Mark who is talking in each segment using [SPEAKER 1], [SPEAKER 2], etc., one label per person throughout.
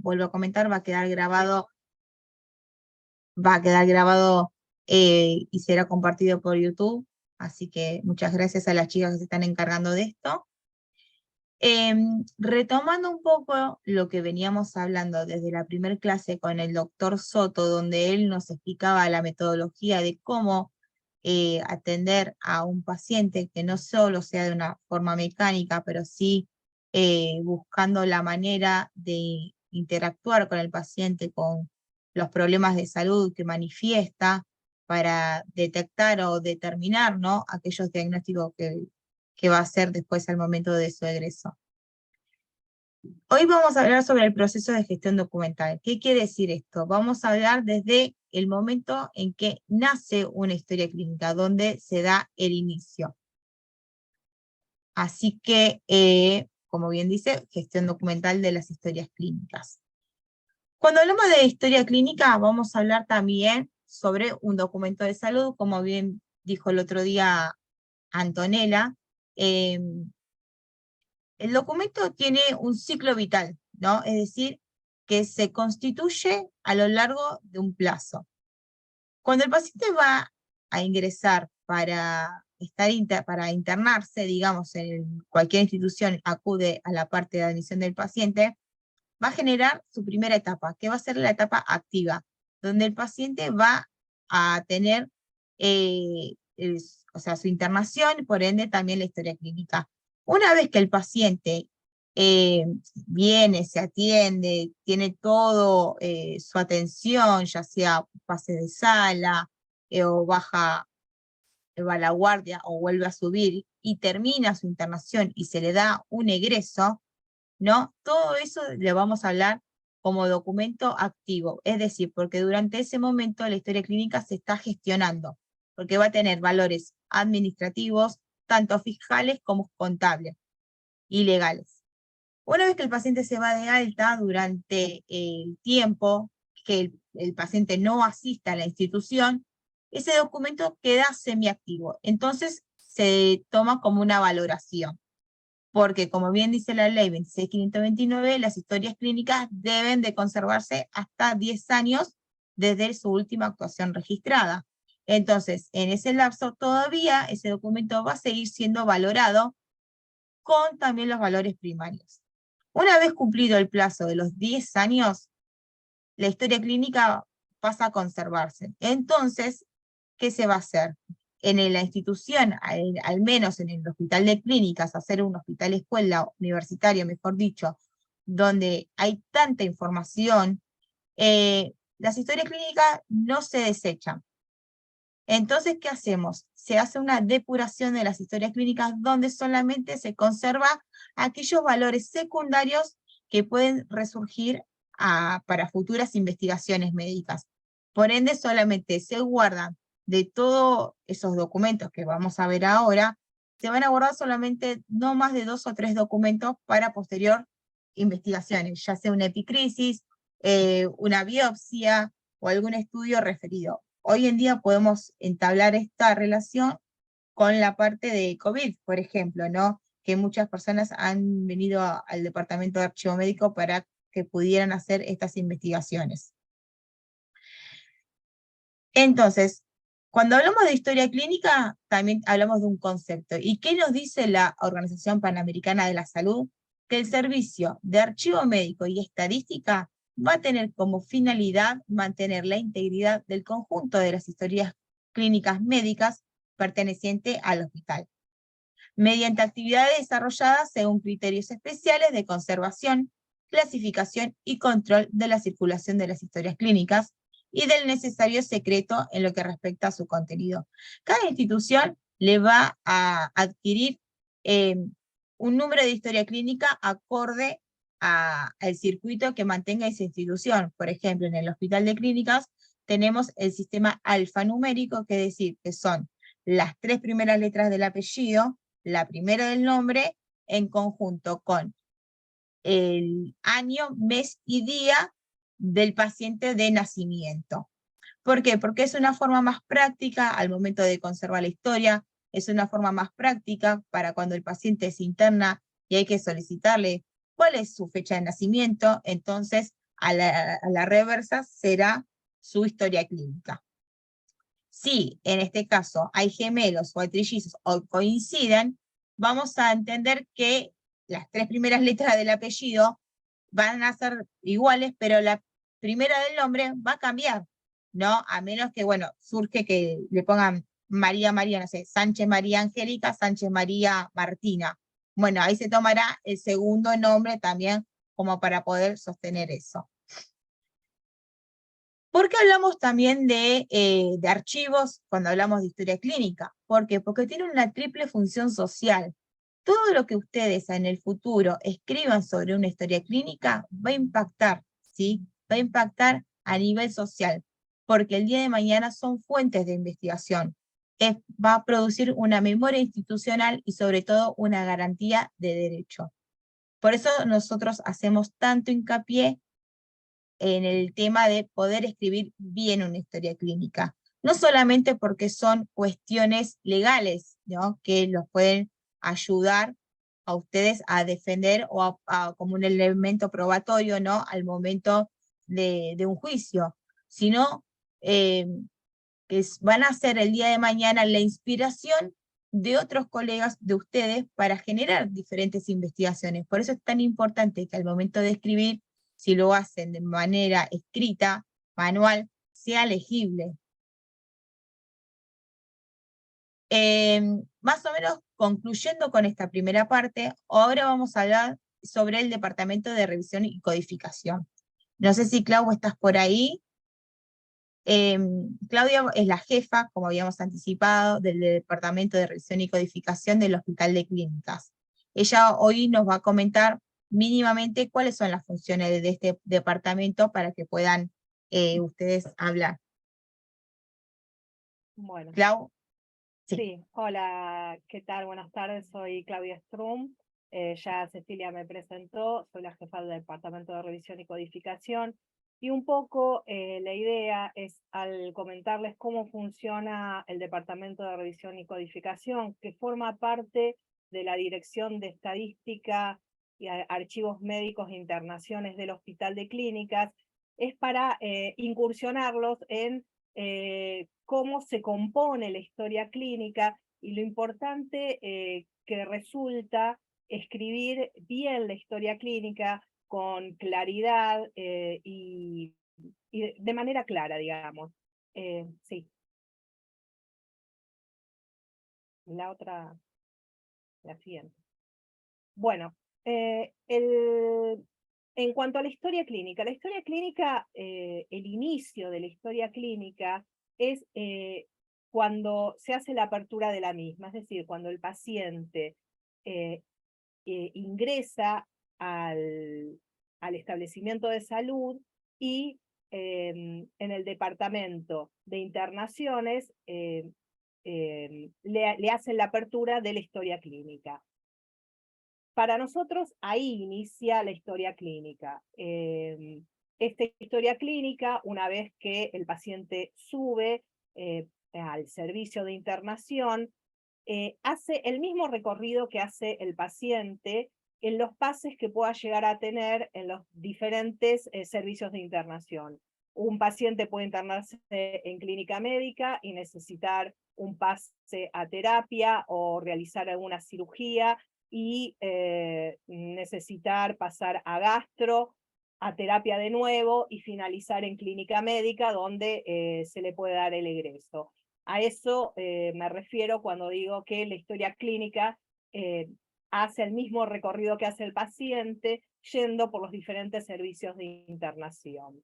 [SPEAKER 1] vuelvo a comentar, va a quedar grabado y será compartido por YouTube, así que muchas gracias a las chicas que se están encargando de esto. Retomando un poco lo que veníamos hablando desde la primera clase con el doctor Soto, donde él nos explicaba la metodología de cómo atender a un paciente que no solo sea de una forma mecánica, pero sí buscando la manera de interactuar con el paciente, con los problemas de salud que manifiesta, para detectar o determinar, ¿no?, aquellos diagnósticos que va a hacer después al momento de su egreso. Hoy vamos a hablar sobre el proceso de gestión documental. ¿Qué quiere decir esto? Vamos a hablar desde el momento en que nace una historia clínica, donde se da el inicio. Así que, como bien dice, gestión documental de las historias clínicas. Cuando hablamos de historia clínica, vamos a hablar también sobre un documento de salud, como bien dijo el otro día Antonella. El documento tiene un ciclo vital, ¿no? Es decir, que se constituye a lo largo de un plazo. Cuando el paciente va a ingresar para internarse, digamos, en cualquier institución, acude a la parte de admisión del paciente, va a generar su primera etapa, que va a ser la etapa activa, donde el paciente va a tener su internación, por ende también la historia clínica. Una vez que el paciente viene, se atiende, tiene todo su atención, ya sea pase de sala o va a la guardia o vuelve a subir y termina su internación y se le da un egreso, ¿no? Todo eso le vamos a hablar como documento activo, es decir, porque durante ese momento la historia clínica se está gestionando, porque va a tener valores administrativos, tanto fiscales como contables y legales. Una vez que el paciente se va de alta, durante el tiempo que el paciente no asista a la institución, ese documento queda semiactivo. Entonces se toma como una valoración, porque como bien dice la ley 26.529, las historias clínicas deben de conservarse hasta 10 años desde su última actuación registrada. Entonces, en ese lapso todavía ese documento va a seguir siendo valorado con también los valores primarios. Una vez cumplido el plazo de los 10 años, la historia clínica pasa a conservarse. Entonces, ¿qué se va a hacer? En la institución, al menos en el hospital de clínicas, hacer un hospital escuela universitario, mejor dicho, donde hay tanta información, las historias clínicas no se desechan. Entonces, ¿qué hacemos? Se hace una depuración de las historias clínicas donde solamente se conserva aquellos valores secundarios que pueden resurgir para futuras investigaciones médicas. Por ende, solamente se guardan de todos esos documentos que vamos a ver ahora, se van a guardar solamente no más de 2 o 3 documentos para posterior investigaciones, ya sea una epicrisis, una biopsia o algún estudio referido. Hoy en día podemos entablar esta relación con la parte de COVID, por ejemplo, ¿no? Que muchas personas han venido al departamento de archivo médico para que pudieran hacer estas investigaciones. Entonces, cuando hablamos de historia clínica, también hablamos de un concepto. ¿Y qué nos dice la Organización Panamericana de la Salud? Que el servicio de archivo médico y estadística va a tener como finalidad mantener la integridad del conjunto de las historias clínicas médicas pertenecientes al hospital, mediante actividades desarrolladas según criterios especiales de conservación, clasificación y control de la circulación de las historias clínicas y del necesario secreto en lo que respecta a su contenido. Cada institución le va a adquirir un número de historia clínica acorde al circuito que mantenga esa institución. Por ejemplo, en el Hospital de Clínicas tenemos el sistema alfanumérico, que es decir, que son las 3 primeras letras del apellido, la primera del nombre, en conjunto con el año, mes y día del paciente de nacimiento. ¿Por qué? Porque es una forma más práctica al momento de conservar la historia, es una forma más práctica para cuando el paciente se interna y hay que solicitarle cuál es su fecha de nacimiento, entonces a la reversa será su historia clínica. Si en este caso hay gemelos o hay trillizos o coinciden, vamos a entender que las 3 primeras letras del apellido van a ser iguales, pero la primera del nombre va a cambiar, ¿no? A menos que, bueno, surge que le pongan María María, no sé, Sánchez María Angélica, Sánchez María Martina. Bueno, ahí se tomará el segundo nombre también como para poder sostener eso. ¿Por qué hablamos también de archivos cuando hablamos de historia clínica? ¿Por qué? Porque tiene una triple función social. Todo lo que ustedes en el futuro escriban sobre una historia clínica va a impactar, ¿sí? Va a impactar a nivel social, porque el día de mañana son fuentes de investigación. Va a producir una memoria institucional y sobre todo una garantía de derecho. Por eso nosotros hacemos tanto hincapié en el tema de poder escribir bien una historia clínica. No solamente porque son cuestiones legales, ¿no? Que los pueden ayudar a ustedes a defender o como un elemento probatorio, ¿no? Al momento de un juicio, sino que van a ser el día de mañana la inspiración de otros colegas de ustedes para generar diferentes investigaciones. Por eso es tan importante que al momento de escribir, si lo hacen de manera escrita, manual, sea legible. Más o menos concluyendo con esta primera parte, ahora vamos a hablar sobre el Departamento de Revisión y Codificación. No sé si, Clau, estás por ahí. Claudia es la jefa, como habíamos anticipado, del Departamento de Revisión y Codificación del Hospital de Clínicas. Ella hoy nos va a comentar mínimamente cuáles son las funciones de este departamento para que puedan ustedes hablar.
[SPEAKER 2] Bueno,
[SPEAKER 1] Clau.
[SPEAKER 2] sí, hola, ¿qué tal? Buenas tardes, soy Claudia Strum. Ya Cecilia me presentó, soy la jefa del Departamento de Revisión y Codificación. Y un poco la idea es, al comentarles cómo funciona el Departamento de Revisión y Codificación, que forma parte de la Dirección de Estadística y Archivos Médicos e Internaciones del Hospital de Clínicas, es para incursionarlos en cómo se compone la historia clínica y lo importante que resulta escribir bien la historia clínica con claridad y de manera clara, digamos. Sí. La siguiente. Bueno, en cuanto a la historia clínica, el inicio de la historia clínica es cuando se hace la apertura de la misma, es decir, cuando el paciente ingresa al establecimiento de salud y en el departamento de internaciones le hacen la apertura de la historia clínica. Para nosotros ahí inicia la historia clínica. Esta historia clínica, una vez que el paciente sube al servicio de internación, hace el mismo recorrido que hace el paciente en los pases que pueda llegar a tener en los diferentes servicios de internación. Un paciente puede internarse en clínica médica y necesitar un pase a terapia o realizar alguna cirugía y necesitar pasar a gastro, a terapia de nuevo y finalizar en clínica médica donde se le puede dar el egreso. A eso me refiero cuando digo que la historia clínica hace el mismo recorrido que hace el paciente yendo por los diferentes servicios de internación.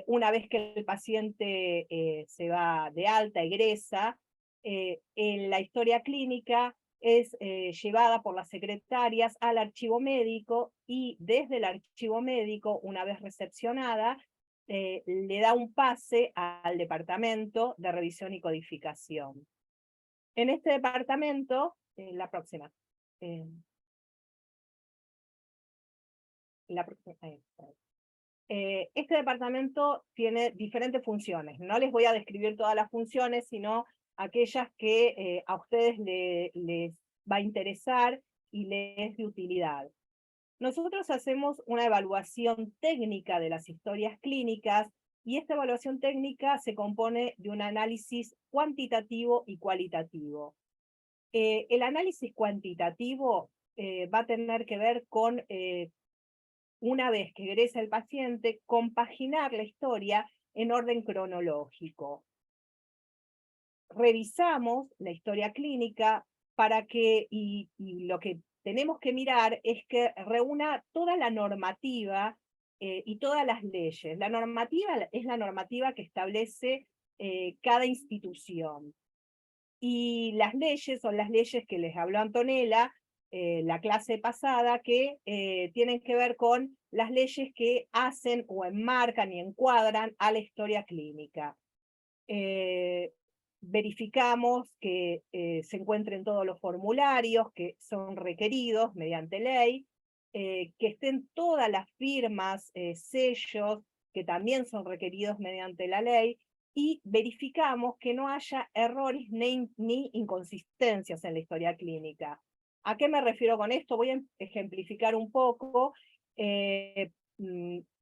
[SPEAKER 2] Una vez que el paciente se va de alta, egresa, en la historia clínica es llevada por las secretarias al archivo médico y desde el archivo médico, una vez recepcionada, le da un pase al departamento de revisión y codificación. En este departamento, la próxima. Este departamento tiene diferentes funciones. No les voy a describir todas las funciones, sino aquellas que a ustedes les va a interesar y les es de utilidad. Nosotros hacemos una evaluación técnica de las historias clínicas y esta evaluación técnica se compone de un análisis cuantitativo y cualitativo. El análisis cuantitativo va a tener que ver con, una vez que egresa el paciente, compaginar la historia en orden cronológico. Revisamos la historia clínica para que, y lo que tenemos que mirar es que reúna toda la normativa y todas las leyes. La normativa es la normativa que establece cada institución. Y las leyes son las leyes que les habló Antonella la clase pasada, que tienen que ver con las leyes que hacen o enmarcan y encuadran a la historia clínica. Verificamos que se encuentren todos los formularios que son requeridos mediante ley, que estén todas las firmas, sellos, que también son requeridos mediante la ley, y verificamos que no haya errores ni inconsistencias en la historia clínica. ¿A qué me refiero con esto? Voy a ejemplificar un poco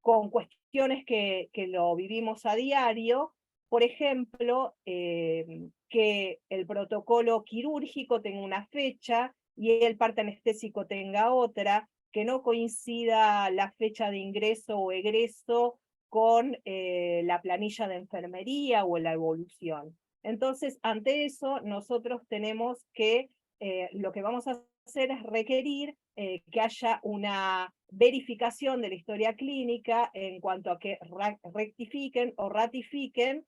[SPEAKER 2] con cuestiones que lo vivimos a diario. Por ejemplo, que el protocolo quirúrgico tenga una fecha y el parte anestésico tenga otra, que no coincida la fecha de ingreso o egreso con la planilla de enfermería o la evolución. Entonces, ante eso, nosotros tenemos que, lo que vamos a hacer es requerir que haya una verificación de la historia clínica en cuanto a que rectifiquen o ratifiquen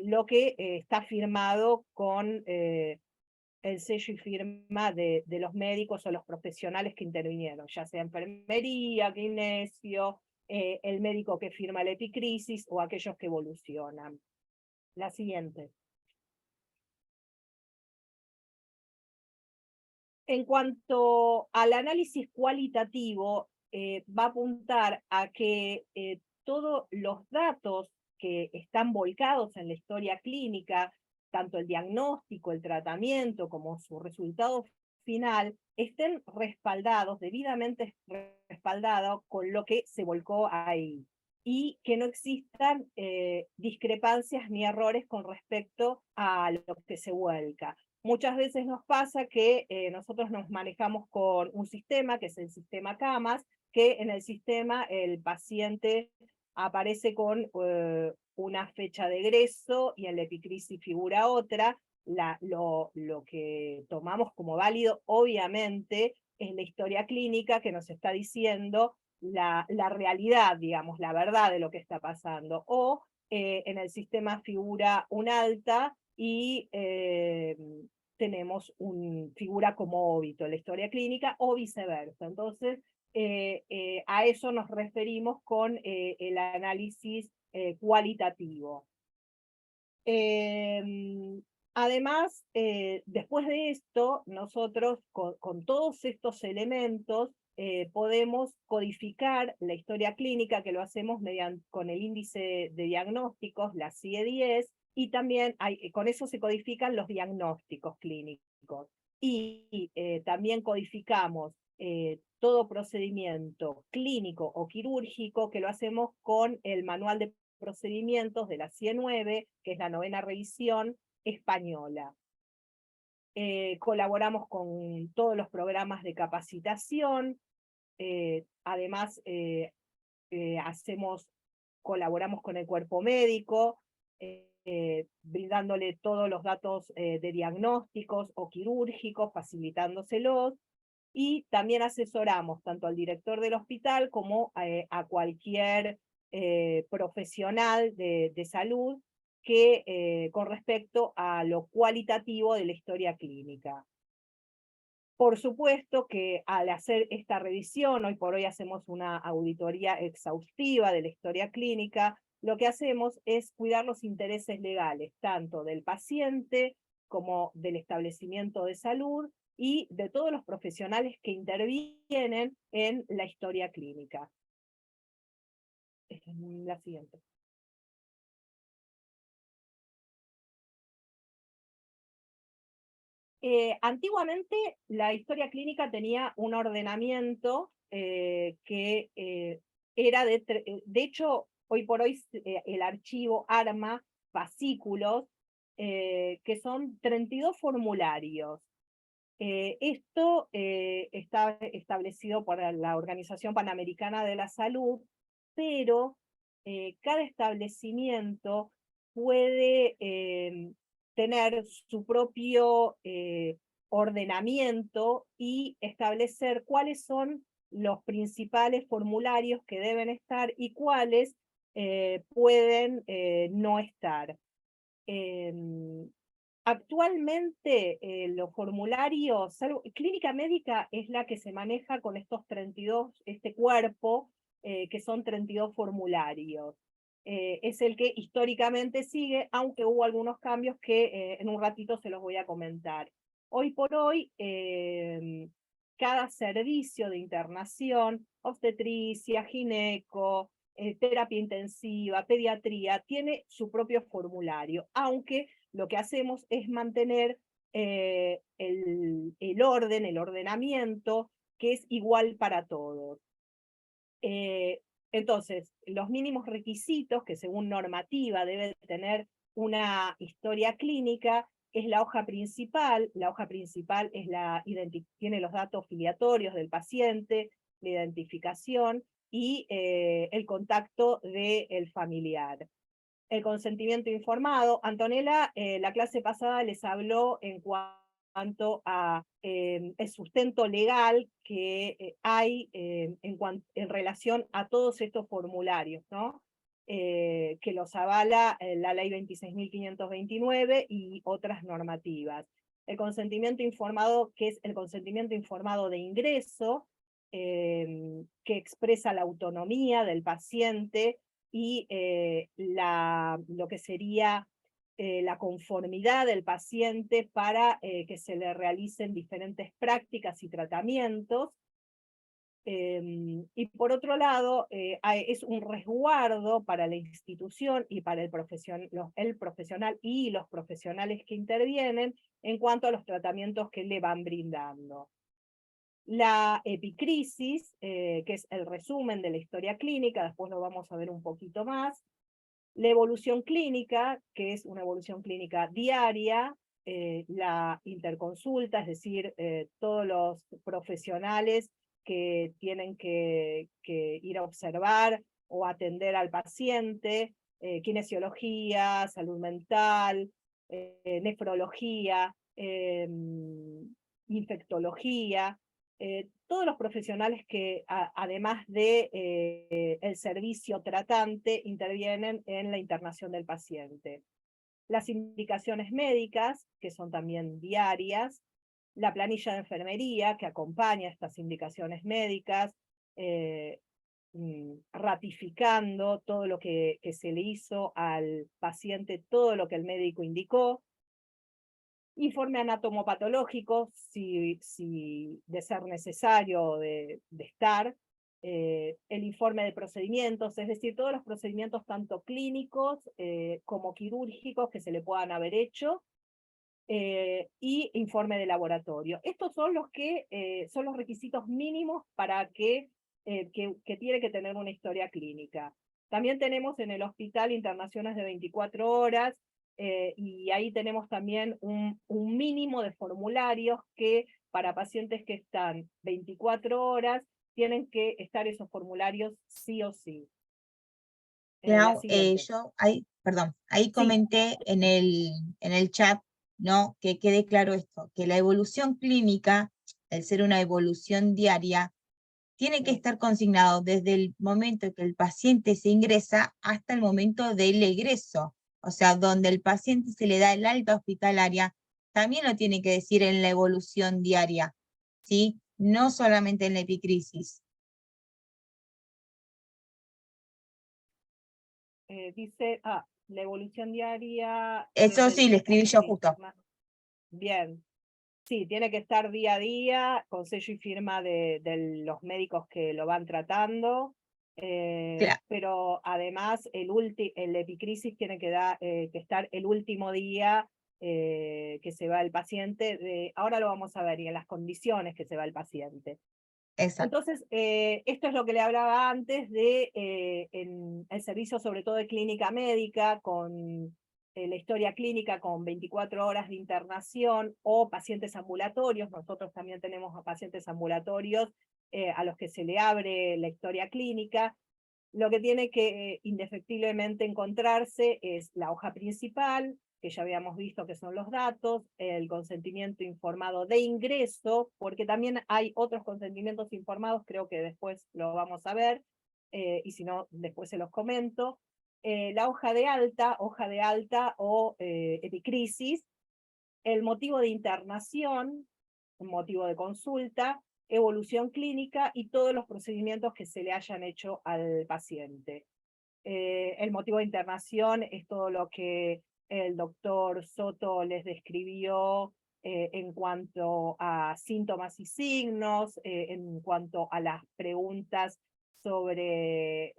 [SPEAKER 2] lo que está firmado con el sello y firma de los médicos o los profesionales que intervinieron, ya sea enfermería, kinesio, el médico que firma la epicrisis o aquellos que evolucionan. La siguiente. En cuanto al análisis cualitativo, va a apuntar a que todos los datos que están volcados en la historia clínica, tanto el diagnóstico, el tratamiento, como su resultado final, estén respaldados, debidamente respaldados con lo que se volcó ahí, y que no existan discrepancias ni errores con respecto a lo que se vuelca. Muchas veces nos pasa que nosotros nos manejamos con un sistema, que es el sistema CAMAS, que en el sistema el paciente aparece con una fecha de egreso y en la epicrisis figura otra. Lo que tomamos como válido, obviamente, es la historia clínica que nos está diciendo la realidad, digamos, la verdad de lo que está pasando. O en el sistema figura un alta y tenemos figura como óbito en la historia clínica o viceversa. Entonces, a eso nos referimos con el análisis cualitativo. Además, después de esto, nosotros con todos estos elementos podemos codificar la historia clínica, que lo hacemos con el índice de diagnósticos, la CIE-10, y también con eso se codifican los diagnósticos clínicos. Y también codificamos todo procedimiento clínico o quirúrgico, que lo hacemos con el manual de procedimientos de la CIE-9, que es la 9ª revisión española. Colaboramos con todos los programas de capacitación, además colaboramos con el cuerpo médico, brindándole todos los datos de diagnósticos o quirúrgicos, facilitándoselos, y también asesoramos tanto al director del hospital como a cualquier profesional de salud que con respecto a lo cualitativo de la historia clínica. Por supuesto que al hacer esta revisión, hoy por hoy hacemos una auditoría exhaustiva de la historia clínica, lo que hacemos es cuidar los intereses legales, tanto del paciente como del establecimiento de salud y de todos los profesionales que intervienen en la historia clínica. Esta es la siguiente. Antiguamente la historia clínica tenía un ordenamiento que era de hecho, hoy por hoy el archivo arma fascículos que son 32 formularios. Esto está establecido por la Organización Panamericana de la Salud, pero cada establecimiento puede tener su propio ordenamiento y establecer cuáles son los principales formularios que deben estar y cuáles pueden no estar. Actualmente los formularios, clínica médica es la que se maneja con estos 32, este cuerpo, que son 32 formularios. Es el que históricamente sigue, aunque hubo algunos cambios que en un ratito se los voy a comentar. Hoy por hoy, cada servicio de internación, obstetricia, gineco, terapia intensiva, pediatría, tiene su propio formulario, aunque lo que hacemos es mantener el orden, el ordenamiento, que es igual para todos. Entonces, los mínimos requisitos que según normativa debe tener una historia clínica es la hoja principal. La hoja principal es tiene los datos filiatorios del paciente, la identificación y el contacto del familiar. El consentimiento informado. Antonella, la clase pasada les habló en cuanto a el sustento legal que hay en relación a todos estos formularios, ¿no? Que los avala la ley 26.529 y otras normativas. El consentimiento informado, que es el consentimiento informado de ingreso, que expresa la autonomía del paciente y lo que sería la conformidad del paciente para que se le realicen diferentes prácticas y tratamientos. Y por otro lado, es un resguardo para la institución y para el profesional y los profesionales que intervienen en cuanto a los tratamientos que le van brindando. La epicrisis, que es el resumen de la historia clínica, después lo vamos a ver un poquito más. La evolución clínica, que es una evolución clínica diaria. La interconsulta, es decir, todos los profesionales que tienen que ir a observar o atender al paciente, kinesiología, salud mental, nefrología, infectología, todos los profesionales que además de el servicio tratante intervienen en la internación del paciente. Las indicaciones médicas, que son también diarias, la planilla de enfermería que acompaña estas indicaciones médicas, ratificando todo lo que se le hizo al paciente, todo lo que el médico indicó. Informe anatomopatológico, si de ser necesario de estar, el informe de procedimientos, es decir, todos los procedimientos tanto clínicos como quirúrgicos que se le puedan haber hecho, y informe de laboratorio. Estos son los que son los requisitos mínimos para que tiene que tener una historia clínica. También tenemos en el hospital internaciones de 24 horas, y ahí tenemos también un mínimo de formularios que para pacientes que están 24 horas tienen que estar esos formularios sí o sí. La siguiente.
[SPEAKER 1] Yo ahí, perdón, ahí
[SPEAKER 2] Sí.
[SPEAKER 1] comenté en el chat, ¿no? Que quede claro esto, que la evolución clínica, el ser una evolución diaria, tiene que estar consignado desde el momento que el paciente se ingresa hasta el momento del egreso. O sea, donde el paciente se le da el alta hospitalaria, también lo tiene que decir en la evolución diaria, ¿sí? No solamente en la epicrisis.
[SPEAKER 2] Dice, la evolución diaria
[SPEAKER 1] Eso sí, lo escribí yo
[SPEAKER 2] sí,
[SPEAKER 1] justo.
[SPEAKER 2] bien. Sí, tiene que estar día a día, con sello y firma de los médicos que lo van tratando,
[SPEAKER 1] Claro.
[SPEAKER 2] pero además el epicrisis tiene que estar el último día que se va el paciente. Ahora lo vamos a ver, y en las condiciones que se va el paciente.
[SPEAKER 1] exacto.
[SPEAKER 2] Entonces, esto es lo que le hablaba antes de en el servicio, sobre todo de clínica médica, con la historia clínica con 24 horas de internación o pacientes ambulatorios. Nosotros también tenemos a pacientes ambulatorios a los que se le abre la historia clínica. Lo que tiene que indefectiblemente encontrarse es la hoja principal, que ya habíamos visto que son los datos, el consentimiento informado de ingreso, porque también hay otros consentimientos informados, creo que después lo vamos a ver, y si no, después se los comento. La hoja de alta o epicrisis, el motivo de internación, el motivo de consulta, evolución clínica y todos los procedimientos que se le hayan hecho al paciente. El motivo de internación es todo lo que el doctor Soto les describió en cuanto a síntomas y signos, en cuanto a las preguntas sobre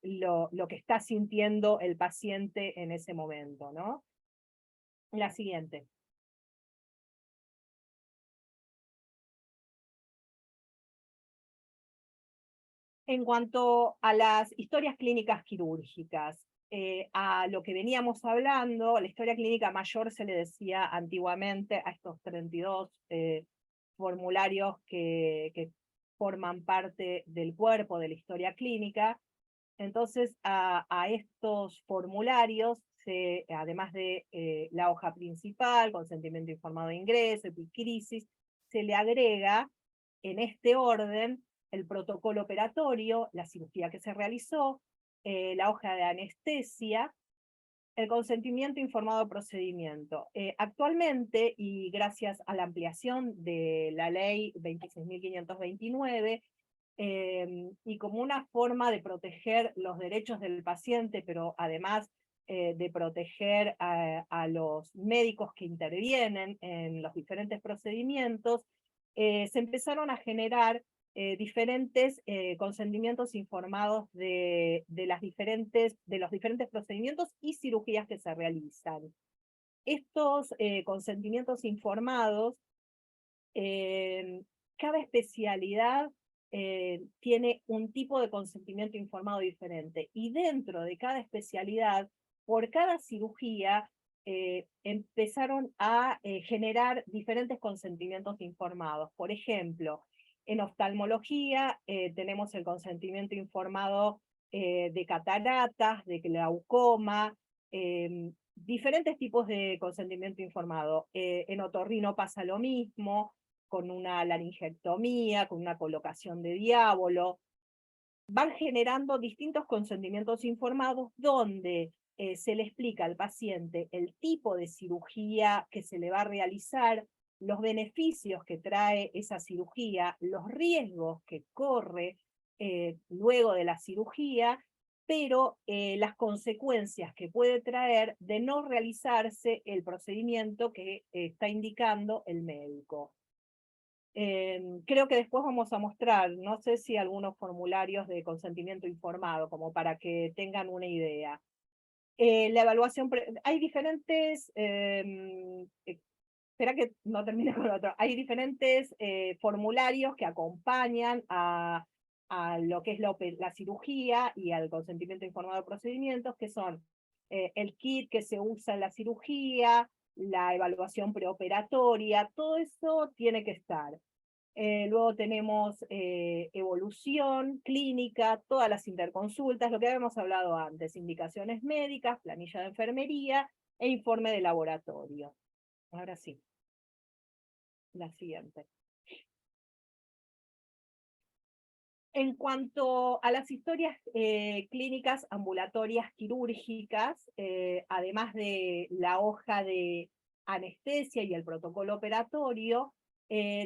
[SPEAKER 2] lo que está sintiendo el paciente en ese momento, ¿no? La siguiente. En cuanto a las historias clínicas quirúrgicas, a lo que veníamos hablando, la historia clínica mayor se le decía antiguamente a estos 32 formularios que forman parte del cuerpo de la historia clínica. Entonces, a estos formularios, además de la hoja principal, consentimiento informado de ingreso, epicrisis, se le agrega en este orden el protocolo operatorio, la cirugía que se realizó, la hoja de anestesia, el consentimiento informado de procedimiento. Actualmente, y gracias a la ampliación de la ley 26.529, y como una forma de proteger los derechos del paciente, pero además de proteger a los médicos que intervienen en los diferentes procedimientos, se empezaron a generar diferentes consentimientos informados de los diferentes procedimientos y cirugías que se realizan. Estos consentimientos informados, cada especialidad tiene un tipo de consentimiento informado diferente, y dentro de cada especialidad, por cada cirugía, empezaron a generar diferentes consentimientos informados. Por ejemplo, en oftalmología tenemos el consentimiento informado de cataratas, de glaucoma, diferentes tipos de consentimiento informado. En otorrino pasa lo mismo, con una laringectomía, con una colocación de diábolo. Van generando distintos consentimientos informados donde se le explica al paciente el tipo de cirugía que se le va a realizar, los beneficios que trae esa cirugía, los riesgos que corre luego de la cirugía, pero las consecuencias que puede traer de no realizarse el procedimiento que está indicando el médico. Creo que después vamos a mostrar, no sé si algunos formularios de consentimiento informado, como para que tengan una idea. La evaluación, hay diferentes, espera que no termine con otro, hay diferentes formularios que acompañan a lo que es la cirugía y al consentimiento informado de procedimientos, que son el kit que se usa en la cirugía, la evaluación preoperatoria, todo eso tiene que estar. Luego tenemos evolución clínica, todas las interconsultas, lo que habíamos hablado antes, indicaciones médicas, planilla de enfermería e informe de laboratorio. Ahora sí, la siguiente. En cuanto a las historias clínicas ambulatorias quirúrgicas, además de la hoja de anestesia y el protocolo operatorio,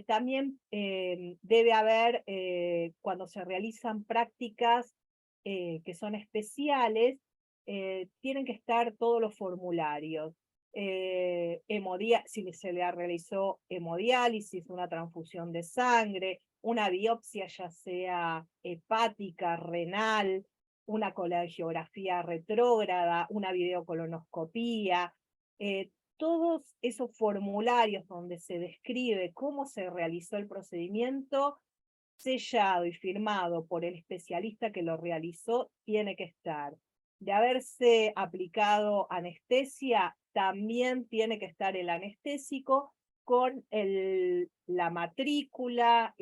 [SPEAKER 2] también debe haber, cuando se realizan prácticas que son especiales, tienen que estar todos los formularios. Si se le realizó hemodiálisis, una transfusión de sangre, una biopsia ya sea hepática, renal, una colangiografía retrógrada, una videocolonoscopía, todos esos formularios donde se describe cómo se realizó el procedimiento sellado y firmado por el especialista que lo realizó, tiene que estar. De haberse aplicado anestesia, también tiene que estar el anestésico con la matrícula,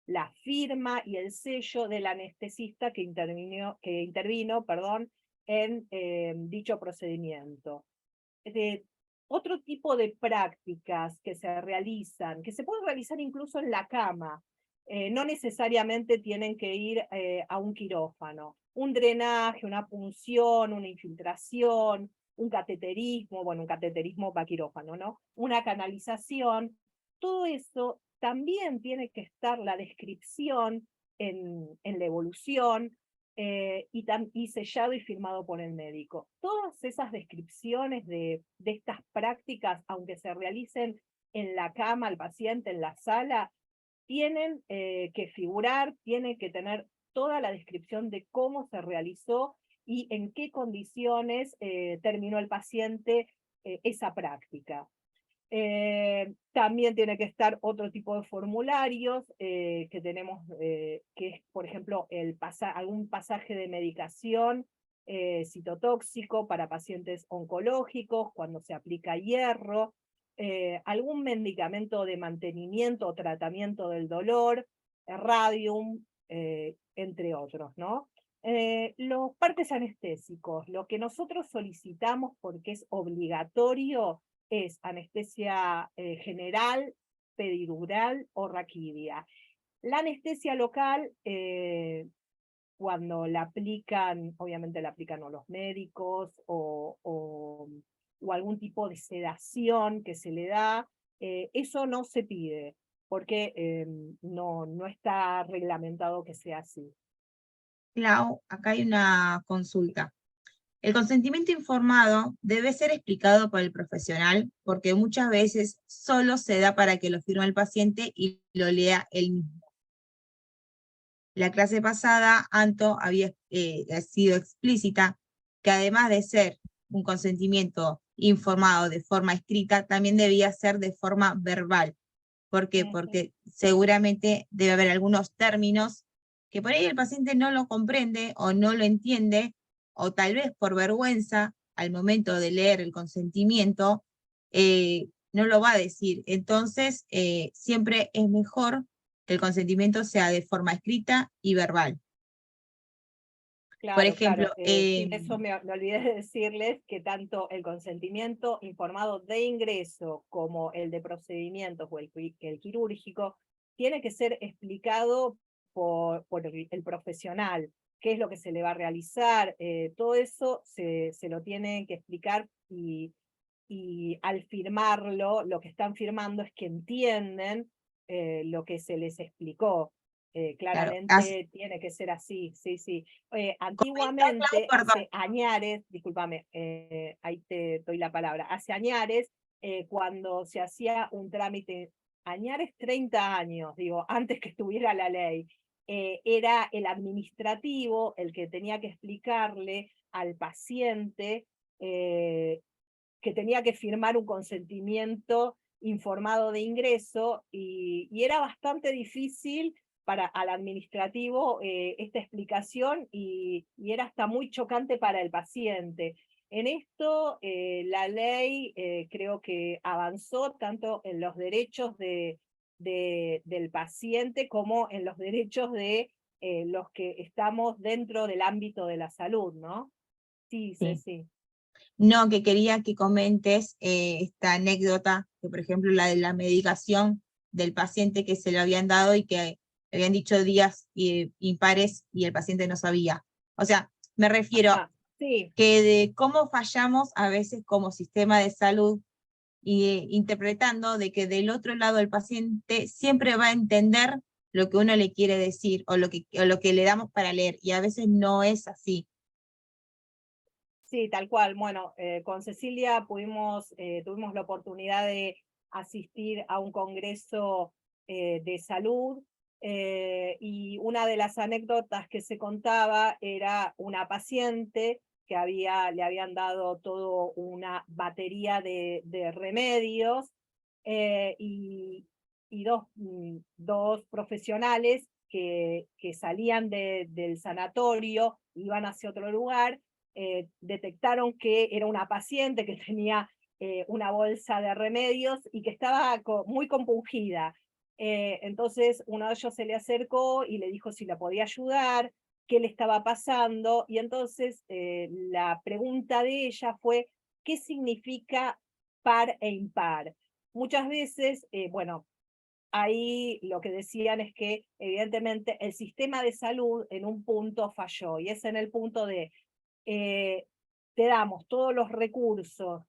[SPEAKER 2] la firma y el sello del anestesista que intervino, perdón, en dicho procedimiento. Otro tipo de prácticas que se realizan, que se pueden realizar incluso en la cama, no necesariamente tienen que ir a un quirófano. Un drenaje, una punción, una infiltración, un cateterismo, bueno, un cateterismo para quirófano, ¿no? Una canalización, todo eso también tiene que estar la descripción en la evolución, y sellado y firmado por el médico. Todas esas descripciones de estas prácticas, aunque se realicen en la cama al paciente, en la sala, tienen que figurar, tienen que tener toda la descripción de cómo se realizó y en qué condiciones terminó el paciente esa práctica. También tiene que estar otro tipo de formularios que tenemos, que es, por ejemplo, algún pasaje de medicación citotóxico para pacientes oncológicos, cuando se aplica hierro, algún medicamento de mantenimiento o tratamiento del dolor, radium, entre otros, ¿no? Los partes anestésicos, lo que nosotros solicitamos porque es obligatorio es anestesia general, peridural o raquidia. La anestesia local, cuando la aplican, obviamente la aplican o los médicos o algún tipo de sedación que se le da, eso no se pide, porque no está reglamentado que sea así.
[SPEAKER 1] Clau, acá hay una consulta. El consentimiento informado debe ser explicado por el profesional porque muchas veces solo se da para que lo firme el paciente y lo lea él mismo. La clase pasada, Anto había sido explícita que además de ser un consentimiento informado de forma escrita, también debía ser de forma verbal. ¿Por qué? Porque seguramente debe haber algunos términos que por ahí el paciente no lo comprende o no lo entiende, o tal vez por vergüenza, al momento de leer el consentimiento, no lo va a decir. Entonces, siempre es mejor que el consentimiento sea de forma escrita y verbal. Por
[SPEAKER 2] Claro,
[SPEAKER 1] ejemplo,
[SPEAKER 2] claro. Sí, eso me olvidé de decirles que tanto el consentimiento informado de ingreso como el de procedimientos o el quirúrgico tiene que ser explicado por el profesional, qué es lo que se le va a realizar, todo eso se lo tienen que explicar y al firmarlo, lo que están firmando es que entienden lo que se les explicó.
[SPEAKER 1] claro,
[SPEAKER 2] Claramente tiene que ser así, sí, sí. Antiguamente,
[SPEAKER 1] perdón.
[SPEAKER 2] hace añares, discúlpame, ahí te doy la palabra, hace añares, cuando se hacía un trámite, añares 30 años, digo, antes que estuviera la ley, era el administrativo el que tenía que explicarle al paciente que tenía que firmar un consentimiento informado de ingreso y era bastante difícil para al administrativo esta explicación y era hasta muy chocante para el paciente. En esto la ley creo que avanzó tanto en los derechos del paciente como en los derechos de los que estamos dentro del ámbito de la salud, ¿no? Sí, sí,
[SPEAKER 1] Sí.
[SPEAKER 2] sí.
[SPEAKER 1] No, que quería que comentes esta anécdota, que por ejemplo la de la medicación del paciente que se lo habían dado y que le habían dicho días impares y el paciente no sabía. O sea, me refiero
[SPEAKER 2] Ah, sí.
[SPEAKER 1] que de cómo fallamos a veces como sistema de salud y interpretando de que del otro lado el paciente siempre va a entender lo que uno le quiere decir o lo que le damos para leer y a veces no es así.
[SPEAKER 2] Sí, tal cual. Bueno, con Cecilia tuvimos la oportunidad de asistir a un congreso de salud y una de las anécdotas que se contaba era una paciente que le habían dado toda una batería de remedios y y dos profesionales que salían del sanatorio, iban hacia otro lugar, detectaron que era una paciente que tenía una bolsa de remedios y que estaba muy compungida. Entonces uno de ellos se le acercó y le dijo si la podía ayudar, qué le estaba pasando, y entonces la pregunta de ella fue, ¿qué significa par e impar? Muchas veces, bueno, ahí lo que decían es que evidentemente el sistema de salud en un punto falló, y es en el punto de eh, te damos todos los recursos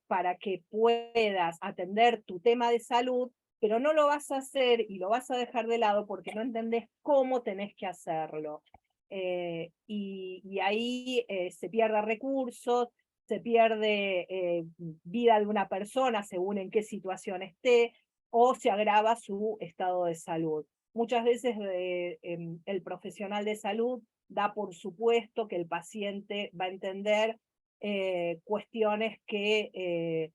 [SPEAKER 2] para que puedas atender tu tema de salud, pero no lo vas a hacer y lo vas a dejar de lado porque no entendés cómo tenés que hacerlo. Y ahí se pierden recursos, se pierde vida de una persona según en qué situación esté, o se agrava su estado de salud. Muchas veces el profesional de salud da por supuesto que el paciente va a entender cuestiones que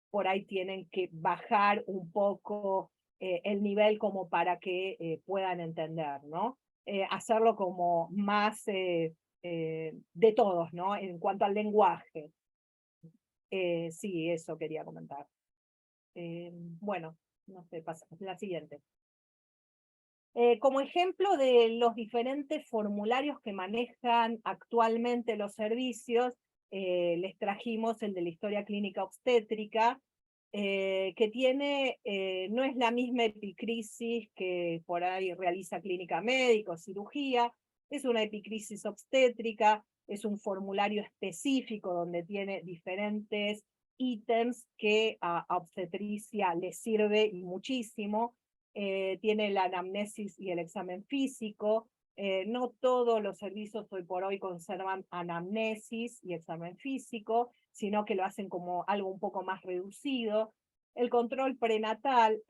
[SPEAKER 2] por ahí tienen que bajar un poco el nivel como para que puedan entender, ¿no? Hacerlo como más de todos, ¿no? En cuanto al lenguaje. Sí, eso quería comentar. Bueno, no sé, pasa la siguiente. Como ejemplo de los diferentes formularios que manejan actualmente los servicios, les trajimos el de la historia clínica obstétrica, que tiene, no es la misma epicrisis que por ahí realiza clínica médica o cirugía, es una epicrisis obstétrica, es un formulario específico donde tiene diferentes ítems que a obstetricia le sirve y muchísimo. Tiene la anamnesis y el examen físico. No todos los servicios hoy por hoy conservan anamnesis y examen físico, sino que lo hacen como algo un poco más reducido. El control prenatal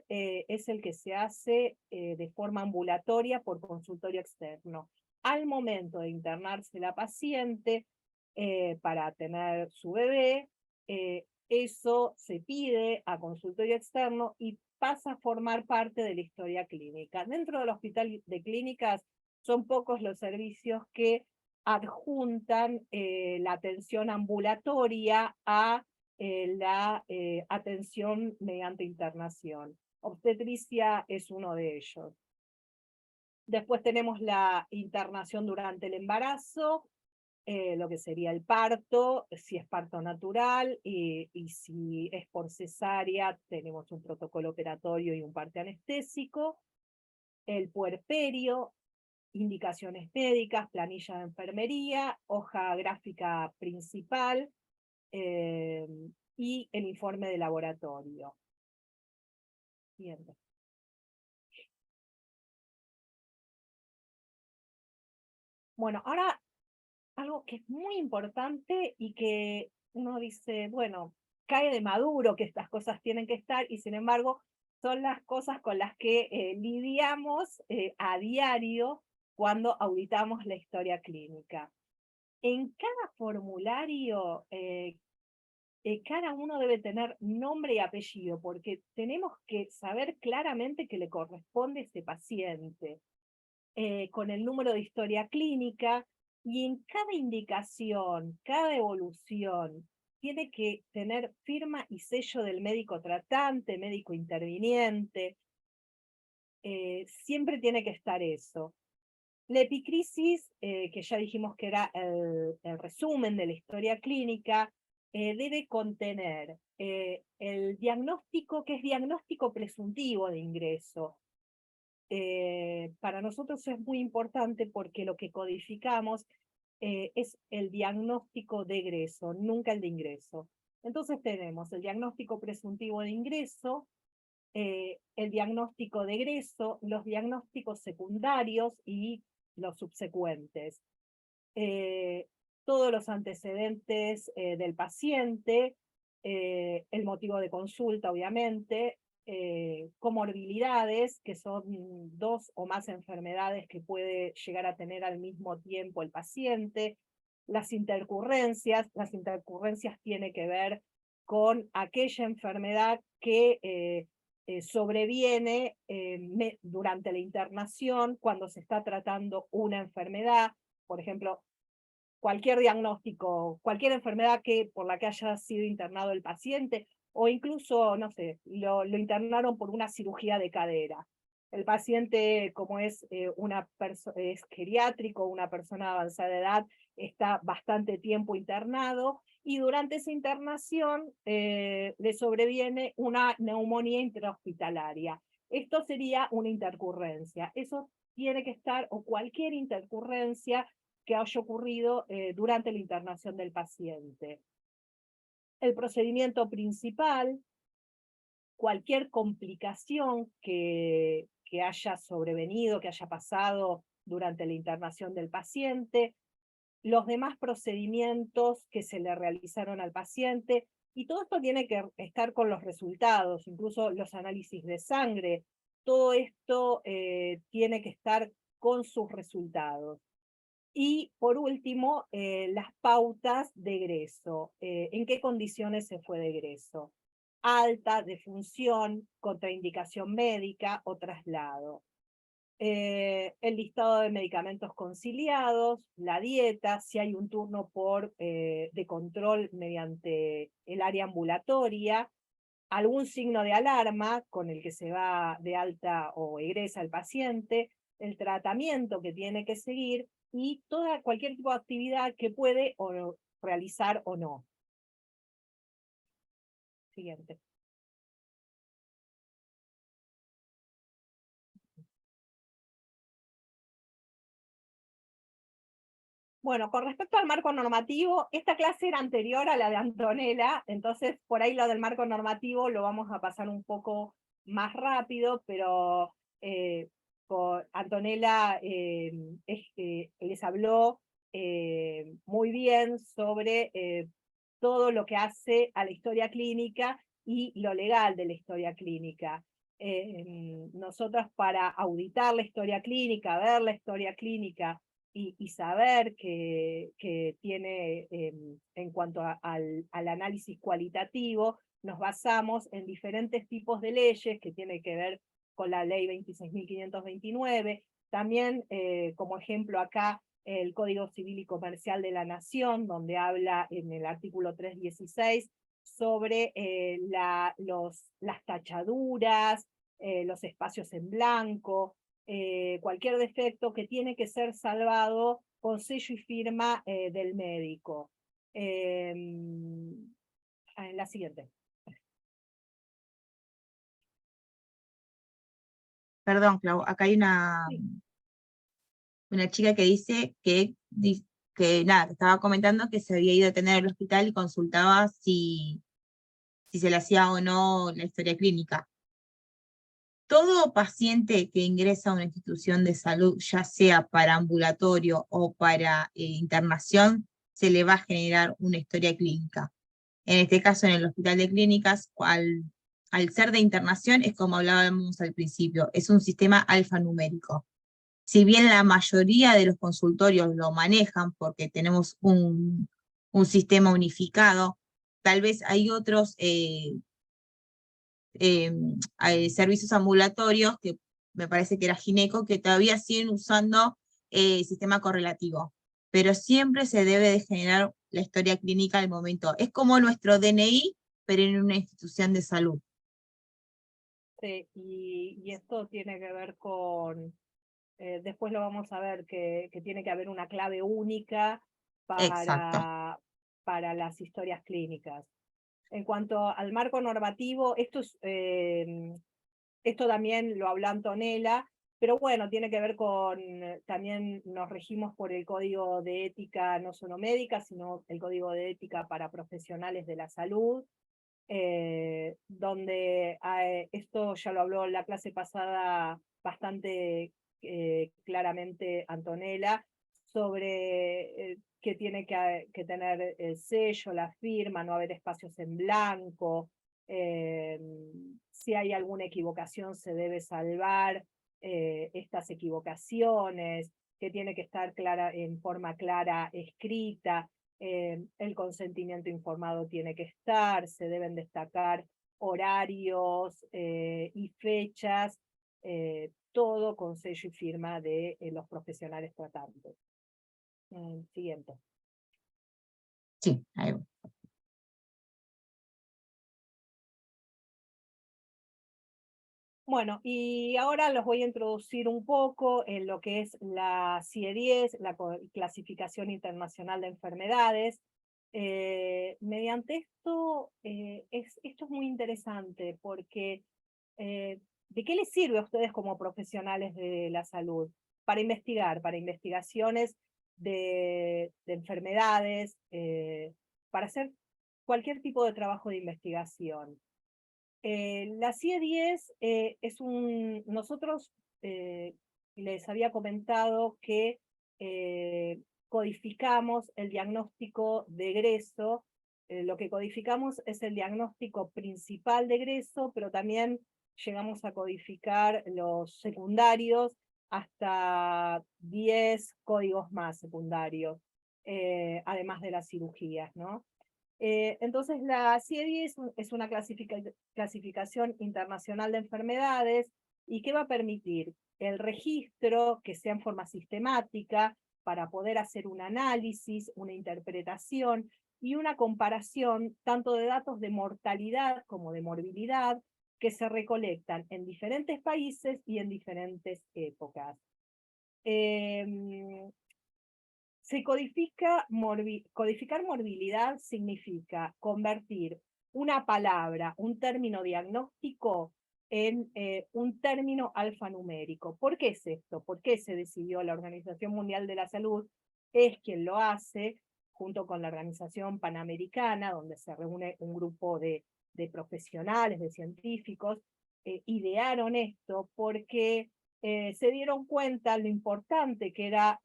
[SPEAKER 2] es el que se hace de forma ambulatoria por consultorio externo. Al momento de internarse la paciente para tener su bebé, eso se pide a consultorio externo y pasa a formar parte de la historia clínica. Dentro del hospital de clínicas son pocos los servicios que adjuntan la atención ambulatoria a la atención mediante internación. Obstetricia es uno de ellos. Después tenemos la internación durante el embarazo, lo que sería el parto, si es parto natural, y si es por cesárea, tenemos un protocolo operatorio y un parte anestésico, el puerperio, indicaciones médicas, planilla de enfermería, hoja gráfica principal, y el informe de laboratorio. Bien. Bueno, ahora algo que es muy importante y que uno dice, bueno, cae de maduro que estas cosas tienen que estar, y sin embargo son las cosas con las que lidiamos a diario cuando auditamos la historia clínica. En cada formulario, cada uno debe tener nombre y apellido, porque tenemos que saber claramente que le corresponde a ese paciente, con el número de historia clínica, y en cada indicación, cada evolución, tiene que tener firma y sello del médico tratante, médico interviniente, siempre tiene que estar eso. La epicrisis, que ya dijimos que era el resumen de la historia clínica, debe contener el diagnóstico, que es diagnóstico presuntivo de ingreso. Para nosotros es muy importante porque lo que codificamos es el diagnóstico de egreso, nunca el de ingreso. Entonces tenemos el diagnóstico presuntivo de ingreso, el diagnóstico de egreso, los diagnósticos secundarios y los subsecuentes. Todos los antecedentes del paciente, el motivo de consulta, obviamente, comorbilidades, que son 2 o más enfermedades que puede llegar a tener al mismo tiempo el paciente, las intercurrencias tienen que ver con aquella enfermedad que sobreviene durante la internación cuando se está tratando una enfermedad, por ejemplo, cualquier diagnóstico, cualquier enfermedad por la que haya sido internado el paciente, o incluso, no sé, lo internaron por una cirugía de cadera. El paciente, como es es geriátrico, una persona de avanzada edad, está bastante tiempo internado, y durante esa internación le sobreviene una neumonía intrahospitalaria. Esto sería una intercurrencia. Eso tiene que estar, o cualquier intercurrencia que haya ocurrido durante la internación del paciente. El procedimiento principal, cualquier complicación que haya sobrevenido, que haya pasado durante la internación del paciente, los demás procedimientos que se le realizaron al paciente, y todo esto tiene que estar con los resultados, incluso los análisis de sangre, todo esto tiene que estar con sus resultados. Y por último, las pautas de egreso. ¿En qué condiciones se fue de egreso? Alta, defunción, contraindicación médica o traslado. El listado de medicamentos conciliados, la dieta, si hay un turno de control mediante el área ambulatoria, algún signo de alarma con el que se va de alta o egresa el paciente, el tratamiento que tiene que seguir y cualquier tipo de actividad que puede realizar o no. Siguiente. Bueno, con respecto al marco normativo, esta clase era anterior a la de Antonella, entonces por ahí lo del marco normativo lo vamos a pasar un poco más rápido, pero Antonella les habló muy bien sobre todo lo que hace a la historia clínica y lo legal de la historia clínica. Nosotros, para auditar la historia clínica, ver la historia clínica y saber que tiene, en cuanto al análisis cualitativo, nos basamos en diferentes tipos de leyes que tienen que ver con la ley 26.529, también como ejemplo acá el Código Civil y Comercial de la Nación, donde habla en el artículo 316 sobre las tachaduras, los espacios en blanco, cualquier defecto que tiene que ser salvado con sello y firma del médico. En la siguiente.
[SPEAKER 1] Perdón, Clau, acá hay
[SPEAKER 2] Sí.
[SPEAKER 1] una chica que dice que nada, que estaba comentando que se había ido a tener al hospital y consultaba si se le hacía o no la historia clínica. Todo paciente que ingresa a una institución de salud, ya sea para ambulatorio o para internación, se le va a generar una historia clínica. En este caso, en el hospital de clínicas, al ser de internación, es como hablábamos al principio, es un sistema alfanumérico. Si bien la mayoría de los consultorios lo manejan porque tenemos un sistema unificado, tal vez hay otros servicios ambulatorios, que me parece que era Gineco, que todavía siguen usando sistema correlativo. Pero siempre se debe de generar la historia clínica al momento. Es como nuestro DNI, pero en una institución de salud.
[SPEAKER 2] Sí, y esto tiene que ver con, después lo vamos a ver, que tiene que haber una clave única
[SPEAKER 1] Exacto.
[SPEAKER 2] para las historias clínicas. En cuanto al marco normativo, esto también lo habló Antonella, pero bueno, tiene que ver con, también nos regimos por el Código de Ética no solo médica, sino el Código de Ética para profesionales de la salud, donde esto ya lo habló en la clase pasada bastante claramente Antonella, sobre que tiene que tener el sello, la firma, no haber espacios en blanco, si hay alguna equivocación se debe salvar estas equivocaciones, que tiene que estar clara, en forma clara escrita. el consentimiento informado tiene que estar, se deben destacar horarios y fechas, todo con sello y firma de los profesionales tratantes. Siguiente.
[SPEAKER 1] Sí, ahí va.
[SPEAKER 2] Bueno, y ahora los voy a introducir un poco en lo que es la CIE-10, la Clasificación Internacional de Enfermedades. Mediante esto, esto es muy interesante porque ¿de qué les sirve a ustedes como profesionales de la salud? Para investigar, para investigaciones de enfermedades, para hacer cualquier tipo de trabajo de investigación. La CIE-10 nosotros les había comentado que codificamos el diagnóstico de egreso. Lo que codificamos es el diagnóstico principal de egreso, pero también llegamos a codificar los secundarios hasta 10 códigos más secundarios, además de las cirugías, ¿no? Entonces la CIE-10 es una clasificación internacional de enfermedades y que va a permitir el registro que sea en forma sistemática para poder hacer un análisis, una interpretación y una comparación tanto de datos de mortalidad como de morbilidad que se recolectan en diferentes países y en diferentes épocas. Se codificar morbilidad significa convertir una palabra, un término diagnóstico, en un término alfanumérico. ¿Por qué es esto? ¿Por qué se decidió? La Organización Mundial de la Salud es quien lo hace, junto con la Organización Panamericana, donde se reúne un grupo de profesionales, de científicos, idearon esto porque se dieron cuenta lo importante que era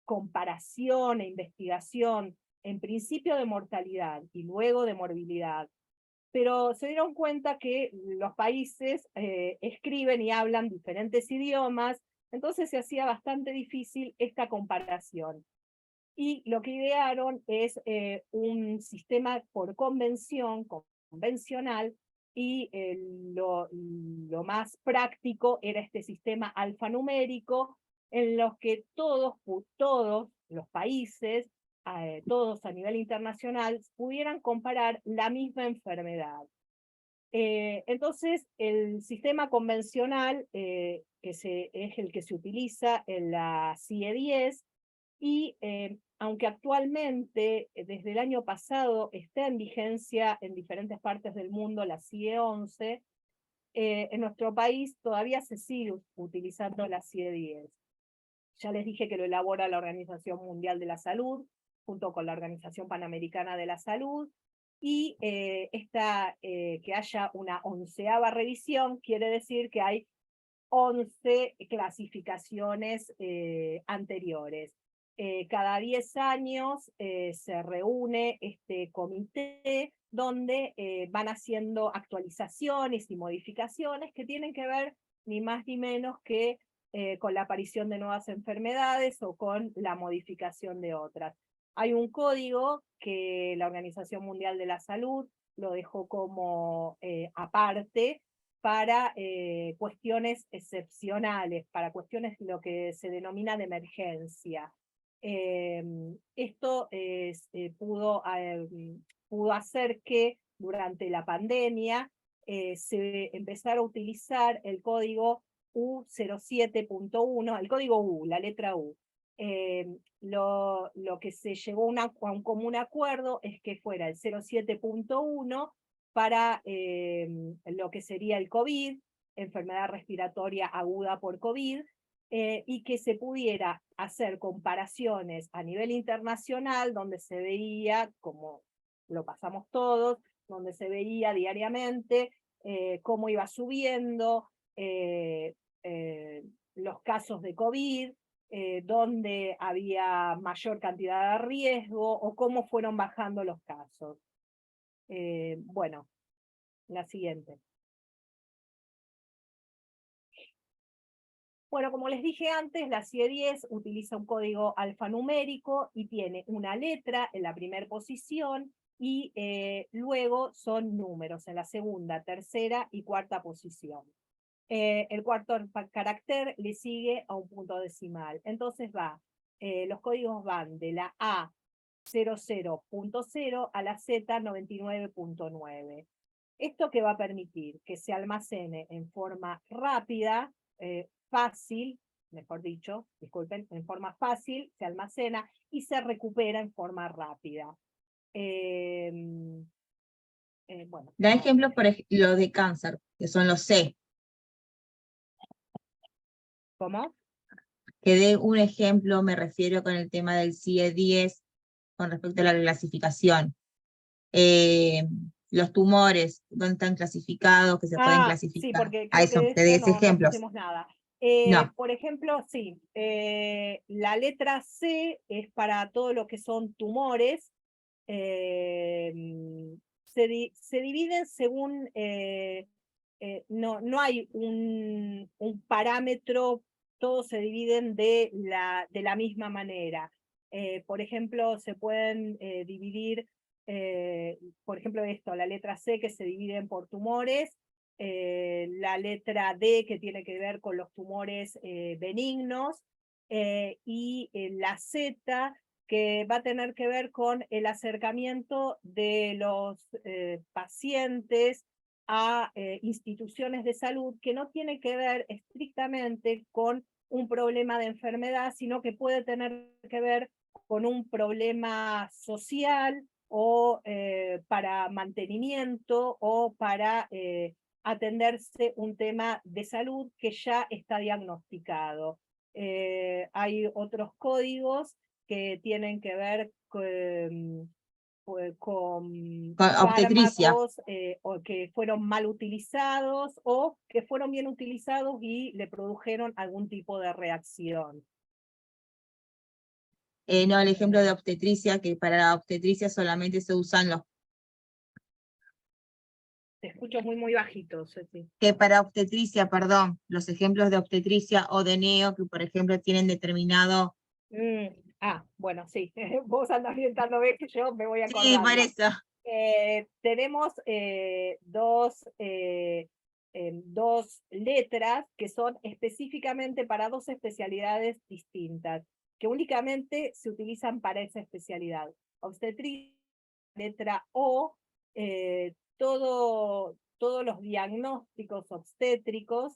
[SPEAKER 2] comparación e investigación, en principio de mortalidad y luego de morbilidad, pero se dieron cuenta que los países escriben y hablan diferentes idiomas, entonces se hacía bastante difícil esta comparación. Y lo que idearon es un sistema por convención, convencional, y lo más práctico era este sistema alfanumérico en los que todos los países, todos a nivel internacional, pudieran comparar la misma enfermedad. Entonces, el sistema convencional es el que se utiliza en la CIE-10, y aunque actualmente, desde el año pasado, está en vigencia en diferentes partes del mundo la CIE-11, en nuestro país todavía se sigue utilizando la CIE-10. Ya les dije que lo elabora la Organización Mundial de la Salud, junto con la Organización Panamericana de la Salud, y que haya una 11ª revisión quiere decir que hay 11 clasificaciones anteriores. Cada 10 años se reúne este comité donde van haciendo actualizaciones y modificaciones que tienen que ver ni más ni menos que con la aparición de nuevas enfermedades o con la modificación de otras. Hay un código que la Organización Mundial de la Salud lo dejó como aparte para cuestiones excepcionales, para cuestiones lo que se denomina de emergencia. Esto pudo hacer que durante la pandemia se empezara a utilizar el código U07.1, el código U, la letra U. Lo que se llegó a un común acuerdo es que fuera el 07.1 para lo que sería el COVID, enfermedad respiratoria aguda por COVID, y que se pudiera hacer comparaciones a nivel internacional donde se veía, como lo pasamos todos, donde se veía diariamente cómo iba subiendo los casos de COVID, donde había mayor cantidad de riesgo o cómo fueron bajando los casos. Bueno, la siguiente. Bueno, como les dije antes, la CIE-10 utiliza un código alfanumérico y tiene una letra en la primera posición y luego son números en la segunda, tercera y cuarta posición. El cuarto carácter le sigue a un punto decimal. Entonces los códigos van de la A 00.0 a la Z 99.9. ¿Esto qué va a permitir? Que se almacene en forma rápida, fácil, mejor dicho, disculpen, en forma fácil, se almacena y se recupera en forma rápida. Bueno,
[SPEAKER 1] Da ejemplos, por los de cáncer, que son los C.
[SPEAKER 2] ¿cómo?
[SPEAKER 1] Que dé un ejemplo, me refiero con el tema del CIE-10 con respecto a la clasificación. Los tumores, ¿dónde están clasificados? Que se pueden
[SPEAKER 2] Sí,
[SPEAKER 1] clasificar.
[SPEAKER 2] porque
[SPEAKER 1] A
[SPEAKER 2] creo que
[SPEAKER 1] eso,
[SPEAKER 2] de
[SPEAKER 1] te
[SPEAKER 2] esto
[SPEAKER 1] des
[SPEAKER 2] no
[SPEAKER 1] ejemplos.
[SPEAKER 2] pusimos nada.
[SPEAKER 1] No.
[SPEAKER 2] Por ejemplo, sí, la letra C es para todo lo que son tumores. Se dividen según, no hay un parámetro, todos se dividen de la misma manera. Por ejemplo, se pueden dividir, por ejemplo esto, la letra C que se dividen por tumores, la letra D que tiene que ver con los tumores benignos, y la Z que va a tener que ver con el acercamiento de los pacientes a instituciones de salud, que no tiene que ver estrictamente con un problema de enfermedad, sino que puede tener que ver con un problema social o para mantenimiento o para atenderse un tema de salud que ya está diagnosticado. Hay otros códigos que tienen que ver con
[SPEAKER 1] Obstetricia.
[SPEAKER 2] fármacos o que fueron mal utilizados o que fueron bien utilizados y le produjeron algún tipo de reacción.
[SPEAKER 1] No, el ejemplo de obstetricia, que para la obstetricia solamente se usan los...
[SPEAKER 2] Te escucho muy bajito, Ceci.
[SPEAKER 1] Que para obstetricia, perdón, los ejemplos de obstetricia o de neo, que por ejemplo tienen determinado...
[SPEAKER 2] Bueno, sí, vos andás orientando, ves que yo me voy
[SPEAKER 1] Sí, por
[SPEAKER 2] acordando.
[SPEAKER 1] eso.
[SPEAKER 2] Tenemos dos letras que son específicamente para dos especialidades distintas, que únicamente se utilizan para esa especialidad. Obstetricia, letra O, todos los diagnósticos obstétricos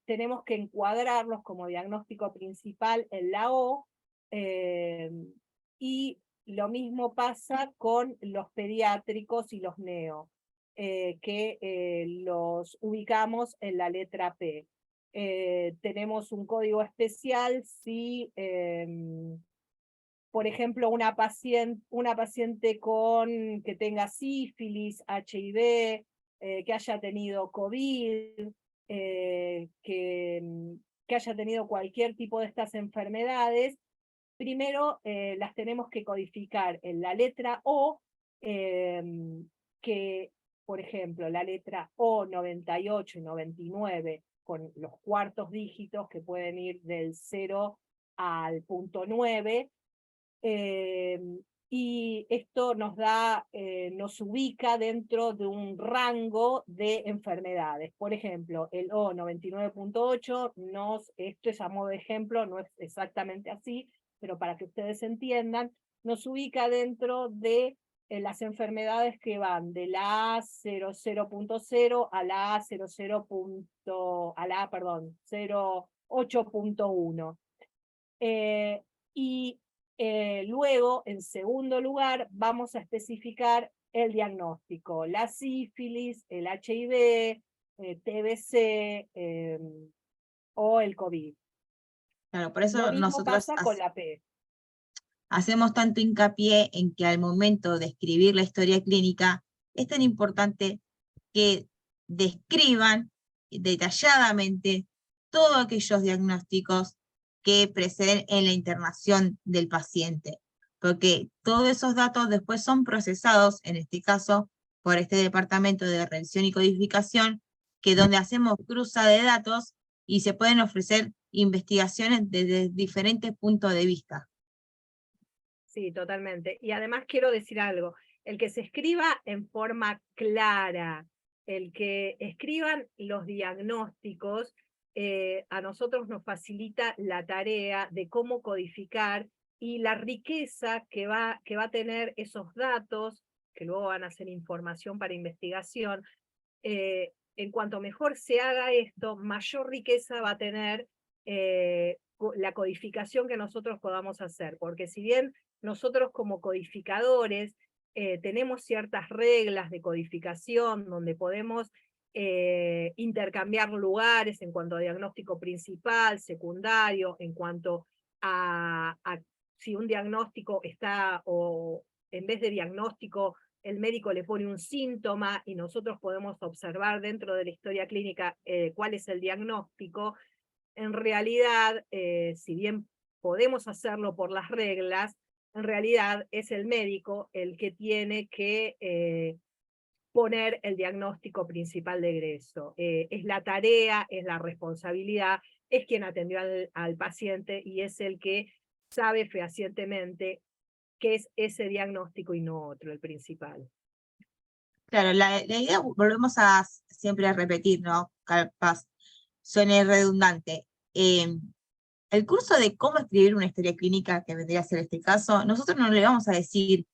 [SPEAKER 2] tenemos que encuadrarlos como diagnóstico principal en la O, y lo mismo pasa con los pediátricos y los neo, que los ubicamos en la letra P. Tenemos un código especial si, por ejemplo, una paciente que tenga sífilis, HIV, que haya tenido COVID, que haya tenido cualquier tipo de estas enfermedades, primero las tenemos que codificar en la letra O, que, por ejemplo, la letra O 98 y 99, con los cuartos dígitos que pueden ir del 0 al punto 9, y esto nos ubica dentro de un rango de enfermedades. Por ejemplo, el O 99.8, esto es a modo de ejemplo, no es exactamente así, pero para que ustedes entiendan, nos ubica dentro de las enfermedades que van de la A 00.0 a la A 08.1. Y luego, en segundo lugar, vamos a especificar el diagnóstico, la sífilis, el HIV, TBC o el COVID.
[SPEAKER 1] Claro, por
[SPEAKER 2] Lo
[SPEAKER 1] eso
[SPEAKER 2] mismo
[SPEAKER 1] nosotros
[SPEAKER 2] pasa con la P.
[SPEAKER 1] hacemos tanto hincapié en que al momento de escribir la historia clínica es tan importante que describan detalladamente todos aquellos diagnósticos que preceden en la internación del paciente, porque todos esos datos después son procesados, en este caso, por este departamento de revisión y codificación, que donde hacemos cruza de datos y se pueden ofrecer investigaciones desde diferentes puntos de vista.
[SPEAKER 2] Sí, totalmente. Y además quiero decir algo, el que se escriba en forma clara, el que escriban los diagnósticos, a nosotros nos facilita la tarea de cómo codificar y la riqueza que va a tener esos datos, que luego van a ser información para investigación. En cuanto mejor se haga esto, mayor riqueza va a tener la codificación que nosotros podamos hacer, porque si bien nosotros como codificadores tenemos ciertas reglas de codificación donde podemos intercambiar lugares en cuanto a diagnóstico principal, secundario, en cuanto a si un diagnóstico está, o en vez de diagnóstico, el médico le pone un síntoma y nosotros podemos observar dentro de la historia clínica cuál es el diagnóstico. En realidad, si bien podemos hacerlo por las reglas, en realidad es el médico el que tiene que poner el diagnóstico principal de egreso. Es la tarea, es la responsabilidad, es quien atendió al paciente y es el que sabe fehacientemente qué es ese diagnóstico y no otro, el principal.
[SPEAKER 1] Claro, la idea, volvemos a siempre a repetir, ¿no? Capaz suene redundante. El curso de cómo escribir una historia clínica, que vendría a ser este caso, nosotros no le vamos a decir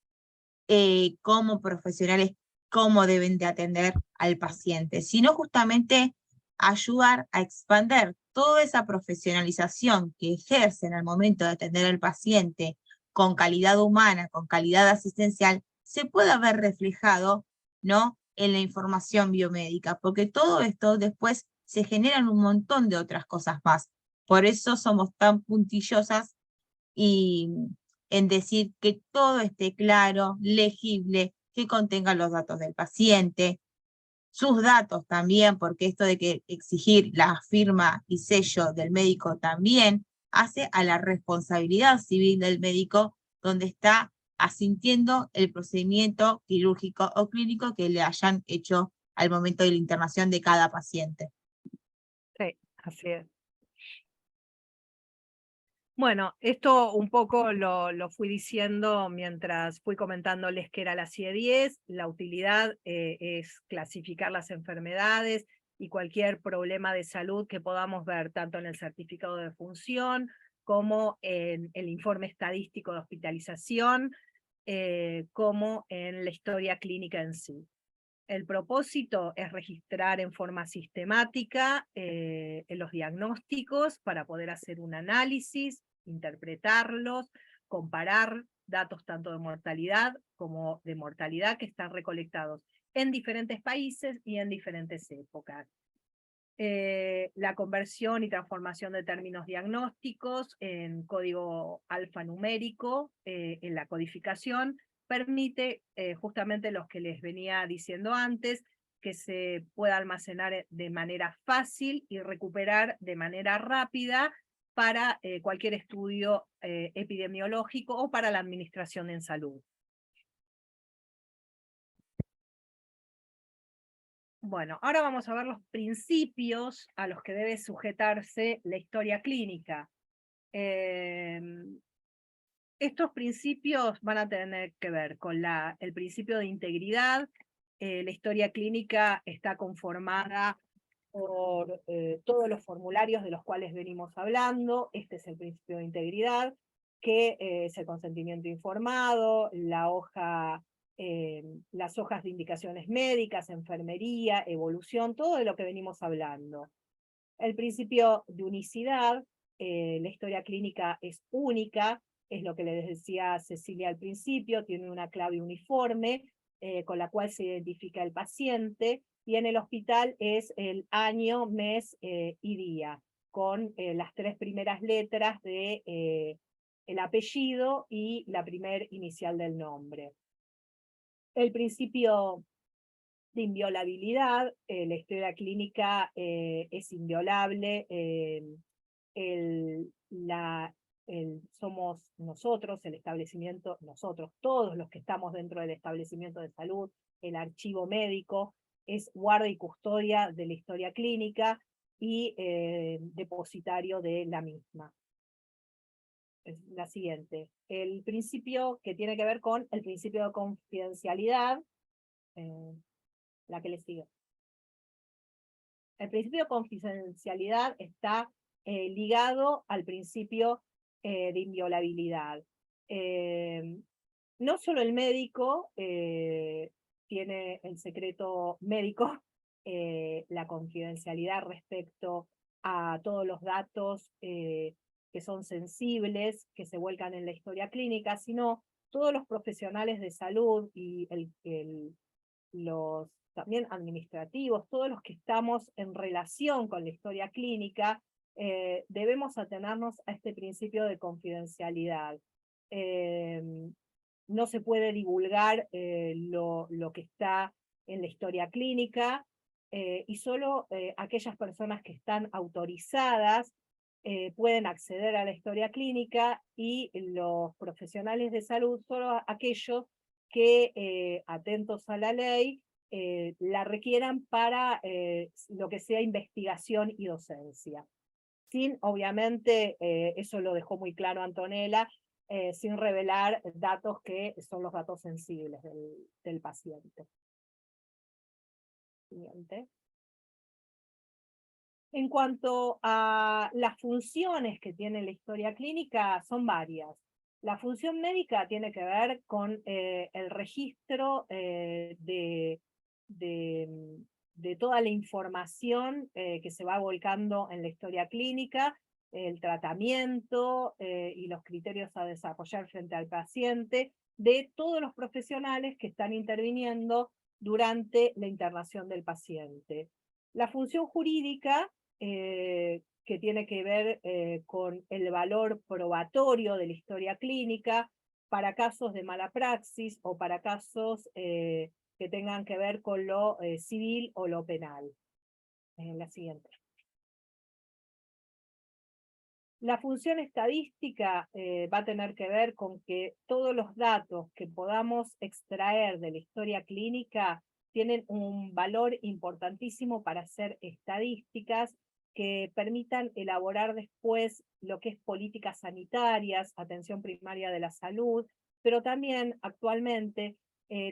[SPEAKER 1] como profesionales cómo deben de atender al paciente, sino justamente ayudar a expandir toda esa profesionalización que ejercen al momento de atender al paciente con calidad humana, con calidad asistencial, se pueda ver reflejado, ¿no?, en la información biomédica, porque todo esto después se generan un montón de otras cosas más. Por eso somos tan puntillosas y en decir que todo esté claro, legible, que contenga los datos del paciente, sus datos también, porque esto de que exigir la firma y sello del médico también hace a la responsabilidad civil del médico, donde está asintiendo el procedimiento quirúrgico o clínico que le hayan hecho al momento de la internación de cada paciente.
[SPEAKER 2] Sí, así es. Bueno, esto un poco lo fui diciendo mientras fui comentándoles que era la CIE-10. La utilidad es clasificar las enfermedades y cualquier problema de salud que podamos ver, tanto en el certificado de función como en el informe estadístico de hospitalización, como en la historia clínica en sí. El propósito es registrar en forma sistemática en los diagnósticos para poder hacer un análisis, interpretarlos, comparar datos tanto de mortalidad como de mortalidad que están recolectados en diferentes países y en diferentes épocas. La conversión y transformación de términos diagnósticos en código alfanumérico en la codificación permite justamente los que les venía diciendo antes, que se pueda almacenar de manera fácil y recuperar de manera rápida para cualquier estudio epidemiológico o para la administración en salud. Bueno, ahora vamos a ver los principios a los que debe sujetarse la historia clínica. Estos principios van a tener que ver con el principio de integridad. La historia clínica está conformada por todos los formularios de los cuales venimos hablando. Este es el principio de integridad, que es el consentimiento informado, las hojas de indicaciones médicas, enfermería, evolución, todo de lo que venimos hablando. El principio de unicidad, la historia clínica es única, es lo que les decía Cecilia al principio, tiene una clave uniforme con la cual se identifica el paciente, y en el hospital es el año, mes y día, con las 3 primeras letras de el apellido y la primer inicial del nombre. El principio de inviolabilidad, la historia clínica es inviolable, somos nosotros, el establecimiento, nosotros, todos los que estamos dentro del establecimiento de salud, el archivo médico, es guarda y custodia de la historia clínica, y depositario de la misma. Es la siguiente. El principio que tiene que ver con el principio de confidencialidad, la que le sigue. El principio de confidencialidad está ligado al principio de inviolabilidad. No solo el médico tiene el secreto médico, la confidencialidad respecto a todos los datos que son sensibles, que se vuelcan en la historia clínica, sino todos los profesionales de salud y los también administrativos, todos los que estamos en relación con la historia clínica, debemos atenernos a este principio de confidencialidad. No se puede divulgar lo que está en la historia clínica y solo aquellas personas que están autorizadas pueden acceder a la historia clínica y los profesionales de salud solo aquellos que, atentos a la ley, la requieran para lo que sea investigación y docencia. Sin, obviamente, eso lo dejó muy claro Antonella, sin revelar datos que son los datos sensibles del paciente. Siguiente. En cuanto a las funciones que tiene la historia clínica, son varias. La función médica tiene que ver con el registro de toda la información que se va volcando en la historia clínica, el tratamiento y los criterios a desarrollar frente al paciente, de todos los profesionales que están interviniendo durante la internación del paciente. La función jurídica, que tiene que ver con el valor probatorio de la historia clínica para casos de mala praxis o para casos que tengan que ver con lo civil o lo penal. La siguiente. La función estadística va a tener que ver con que todos los datos que podamos extraer de la historia clínica tienen un valor importantísimo para hacer estadísticas que permitan elaborar después lo que es políticas sanitarias, atención primaria de la salud, pero también actualmente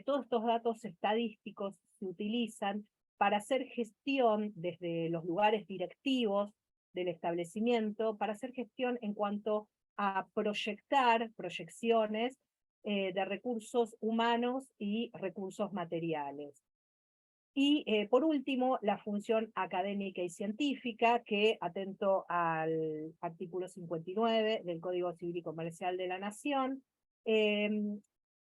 [SPEAKER 2] todos estos datos estadísticos se utilizan para hacer gestión desde los lugares directivos del establecimiento, para hacer gestión en cuanto a proyectar proyecciones de recursos humanos y recursos materiales. Y por último, la función académica y científica, que atento al artículo 59 del Código Civil y Comercial de la Nación,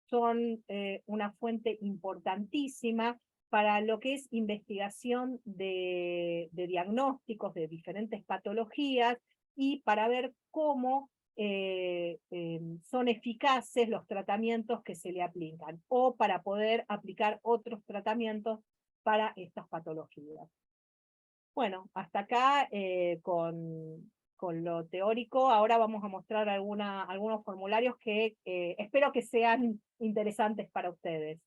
[SPEAKER 2] son una fuente importantísima para lo que es investigación de diagnósticos de diferentes patologías y para ver cómo son eficaces los tratamientos que se le aplican, o para poder aplicar otros tratamientos para estas patologías. Bueno, hasta acá con lo teórico. Ahora vamos a mostrar algunos formularios que espero que sean interesantes para ustedes.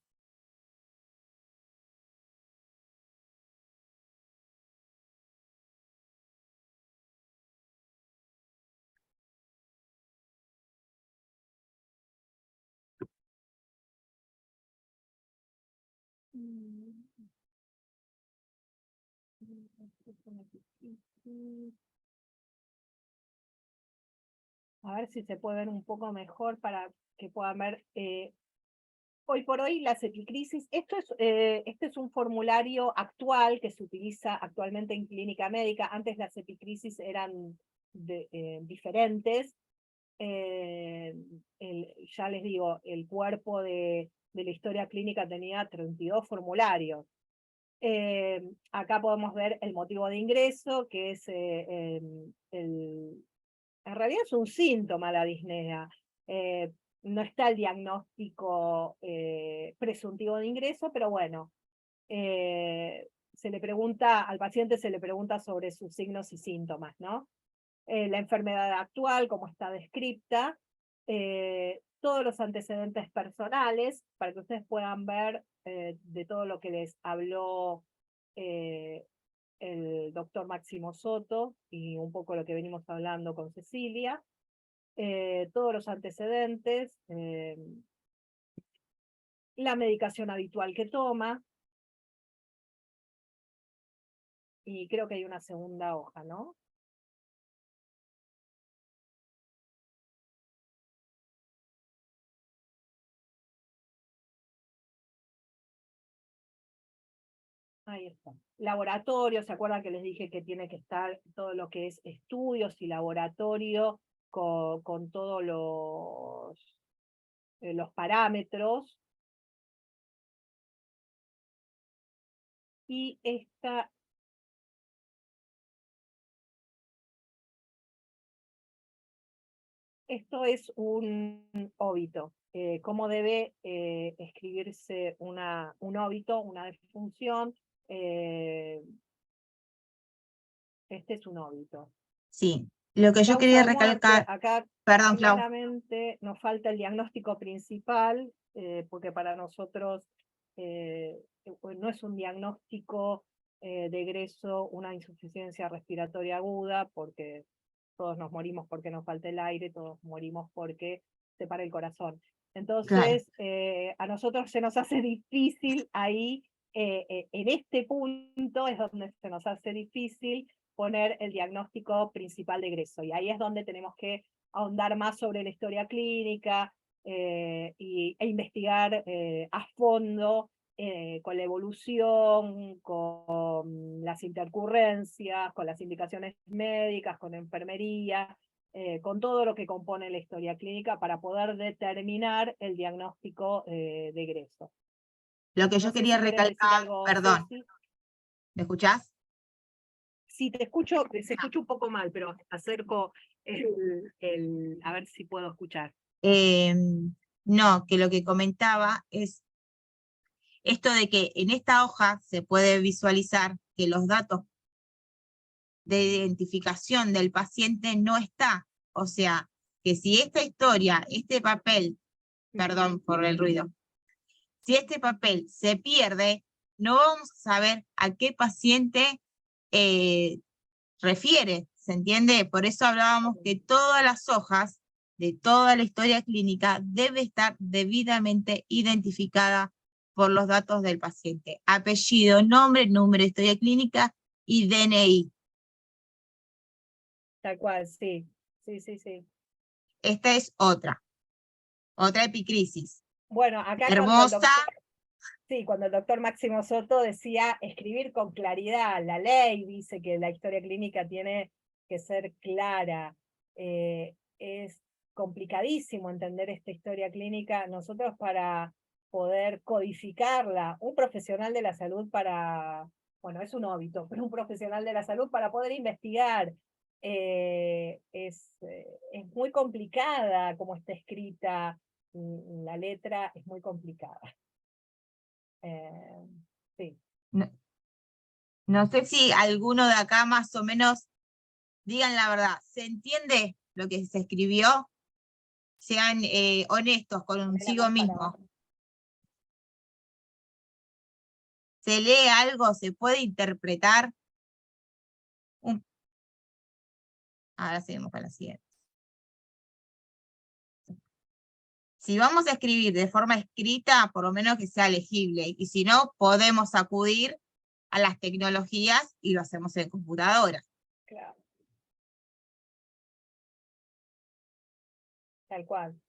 [SPEAKER 2] A ver si se puede ver un poco mejor para que puedan ver. Hoy por hoy las epicrisis, este es un formulario actual que se utiliza actualmente en clínica médica. Antes las epicrisis eran diferentes. Ya les digo, el cuerpo de la historia clínica tenía 32 formularios. Acá podemos ver el motivo de ingreso, que es en realidad es un síntoma la disnea. No está el diagnóstico presuntivo de ingreso, pero bueno, se le pregunta, al paciente se le pregunta sobre sus signos y síntomas, ¿no? La enfermedad actual, como está descripta, todos los antecedentes personales, para que ustedes puedan ver de todo lo que les habló el doctor Máximo Soto y un poco lo que venimos hablando con Cecilia, todos los antecedentes, la medicación habitual que toma, y creo que hay una segunda hoja, ¿no? Ahí está. Laboratorio, ¿se acuerdan que les dije que tiene que estar todo lo que es estudios y laboratorio con todos los parámetros? Y esto es un óbito. ¿Cómo debe escribirse un óbito, una defunción? Este es un óbito.
[SPEAKER 1] Sí, lo que yo quería
[SPEAKER 2] Causa de muerte,
[SPEAKER 1] recalcar,
[SPEAKER 2] acá
[SPEAKER 1] perdón, Clau.
[SPEAKER 2] claramente nos falta el diagnóstico principal, porque para nosotros no es un diagnóstico de egreso una insuficiencia respiratoria aguda, porque todos nos morimos porque nos falta el aire, todos morimos porque se para el corazón.
[SPEAKER 1] Claro.
[SPEAKER 2] Entonces, a nosotros se nos hace difícil ahí, en este punto es donde se nos hace difícil poner el diagnóstico principal de egreso. Y ahí es donde tenemos que ahondar más sobre la historia clínica e investigar a fondo con la evolución, con las intercurrencias, con las indicaciones médicas, con enfermería, con todo lo que compone la historia clínica para poder determinar el diagnóstico de egreso.
[SPEAKER 1] Lo que
[SPEAKER 2] No
[SPEAKER 1] yo
[SPEAKER 2] sé
[SPEAKER 1] quería
[SPEAKER 2] si querés decir
[SPEAKER 1] recalcar,
[SPEAKER 2] algo,
[SPEAKER 1] perdón,
[SPEAKER 2] Ceci.
[SPEAKER 1] ¿me escuchás?
[SPEAKER 2] Sí, te escucho, se escucha un poco mal, pero acerco a ver si puedo escuchar.
[SPEAKER 1] No, que lo que comentaba es esto de que en esta hoja se puede visualizar que los datos de identificación del paciente no está. O sea, que si esta historia, este papel, perdón por el ruido, si este papel se pierde, no vamos a saber a qué paciente refiere, ¿se entiende? Por eso hablábamos que todas las hojas de toda la historia clínica debe estar debidamente identificada por los datos del paciente. Apellido, nombre, número de historia clínica y DNI.
[SPEAKER 2] Tal cual, sí. Sí, sí, sí.
[SPEAKER 1] Esta es otra epicrisis.
[SPEAKER 2] Bueno, acá
[SPEAKER 1] Hermosa.
[SPEAKER 2] cuando el doctor Máximo Soto decía escribir con claridad, la ley dice que la historia clínica tiene que ser clara. Es complicadísimo entender esta historia clínica. Nosotros para poder codificarla, un profesional de la salud bueno, es un óbito, pero un profesional de la salud para poder investigar, es muy complicada como está escrita, la letra es muy complicada. Sí.
[SPEAKER 1] No, no sé si alguno de acá más o menos digan la verdad. ¿Se entiende lo que se escribió? Sean honestos consigo mismos. ¿Se lee algo? ¿Se puede interpretar? Ahora seguimos con la siguiente. Si vamos a escribir de forma escrita, por lo menos que sea legible. Y si no, podemos acudir a las tecnologías y lo hacemos en computadora.
[SPEAKER 2] Claro. Tal cual.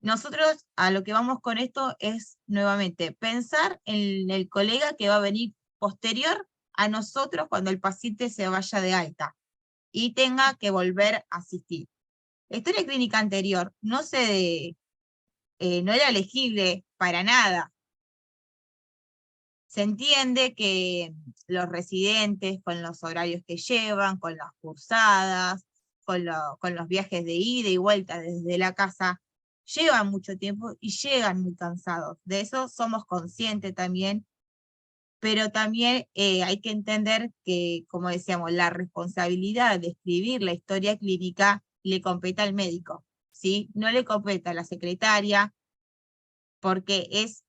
[SPEAKER 1] Nosotros a lo que vamos con esto es, nuevamente, pensar en el colega que va a venir posterior a nosotros cuando el paciente se vaya de alta y tenga que volver a asistir. La historia clínica anterior no era legible para nada. Se entiende que los residentes, con los horarios que llevan, con las cursadas, con los viajes de ida y vuelta desde la casa, llevan mucho tiempo y llegan muy cansados. De eso somos conscientes también, pero también hay que entender que, como decíamos, la responsabilidad de escribir la historia clínica le compete al médico, ¿sí? No le compete a la secretaria, porque es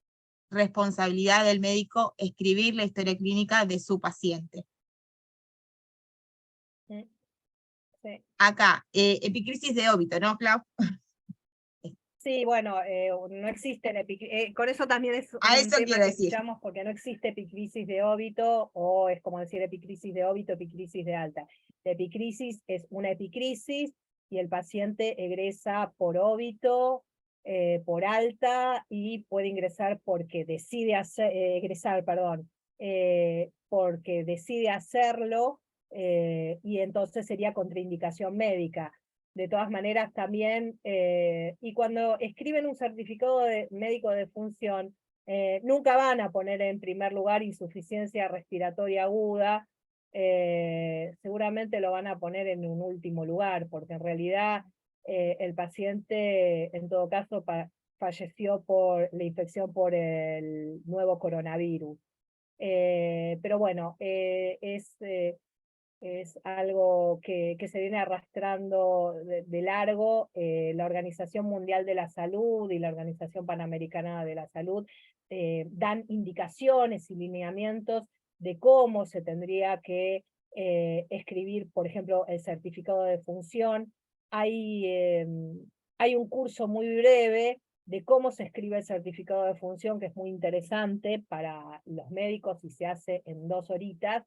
[SPEAKER 1] responsabilidad del médico escribir la historia clínica de su paciente.
[SPEAKER 2] Sí.
[SPEAKER 1] Acá, epicrisis de óbito, ¿no, Clau?
[SPEAKER 2] Sí, bueno, no existe con eso también es
[SPEAKER 1] A
[SPEAKER 2] un
[SPEAKER 1] eso
[SPEAKER 2] tema
[SPEAKER 1] quiero
[SPEAKER 2] que
[SPEAKER 1] decir.
[SPEAKER 2] escuchamos, porque no existe epicrisis de óbito, o es como decir epicrisis de óbito, epicrisis de alta. La epicrisis es una epicrisis y el paciente egresa por óbito, por alta, y puede ingresar porque decide egresar, perdón, porque decide hacerlo, y entonces sería contraindicación médica. De todas maneras, también, y cuando escriben un certificado de médico de función, nunca van a poner en primer lugar insuficiencia respiratoria aguda, seguramente lo van a poner en un último lugar, porque en realidad el paciente, en todo caso, falleció por la infección por el nuevo coronavirus. Pero bueno, es algo que se viene arrastrando de largo. La Organización Mundial de la Salud y la Organización Panamericana de la Salud dan indicaciones y lineamientos de cómo se tendría que escribir, por ejemplo, el certificado de función. Hay un curso muy breve de cómo se escribe el certificado de función, que es muy interesante para los médicos y se hace en 2 horitas.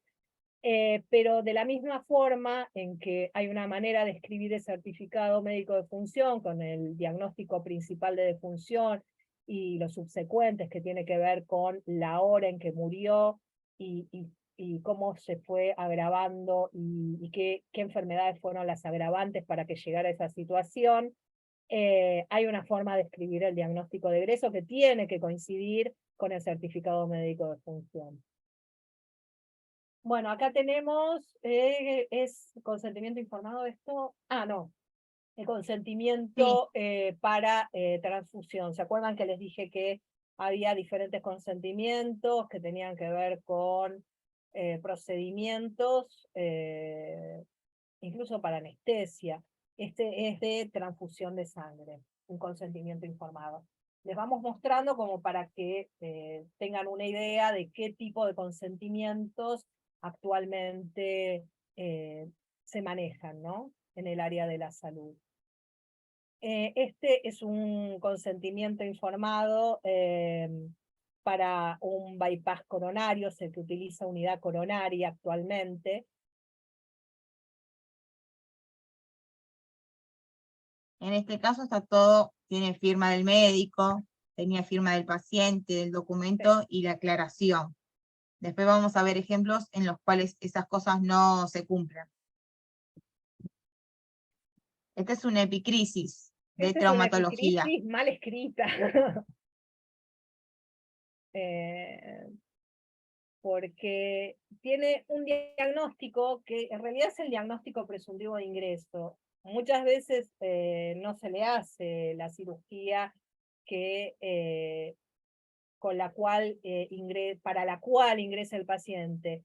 [SPEAKER 2] Pero de la misma forma en que hay una manera de escribir el certificado médico de función con el diagnóstico principal de defunción y los subsecuentes, que tiene que ver con la hora en que murió y cómo se fue agravando y qué enfermedades fueron las agravantes para que llegara a esa situación. Hay una forma de escribir el diagnóstico de egreso que tiene que coincidir con el certificado médico de función. Bueno, acá tenemos, ¿es consentimiento informado esto? Ah, no, el consentimiento para transfusión. ¿Se acuerdan que les dije que había diferentes consentimientos que tenían que ver con procedimientos, incluso para anestesia? Este es de transfusión de sangre, un consentimiento informado. Les vamos mostrando como para que tengan una idea de qué tipo de consentimientos actualmente se manejan, ¿no?, en el área de la salud. Este es un consentimiento informado para un bypass coronario, es el que utiliza unidad coronaria actualmente.
[SPEAKER 1] En este caso está todo, tiene firma del médico, tenía firma del paciente, del documento y la aclaración. Después vamos a ver ejemplos en los cuales esas cosas no se cumplen. Esta es una epicrisis de
[SPEAKER 2] Esta es una
[SPEAKER 1] traumatología.
[SPEAKER 2] epicrisis mal escrita. Porque tiene un diagnóstico que en realidad es el diagnóstico presuntivo de ingreso. Muchas veces no se le hace la cirugía que, con la cual, para la cual ingresa el paciente.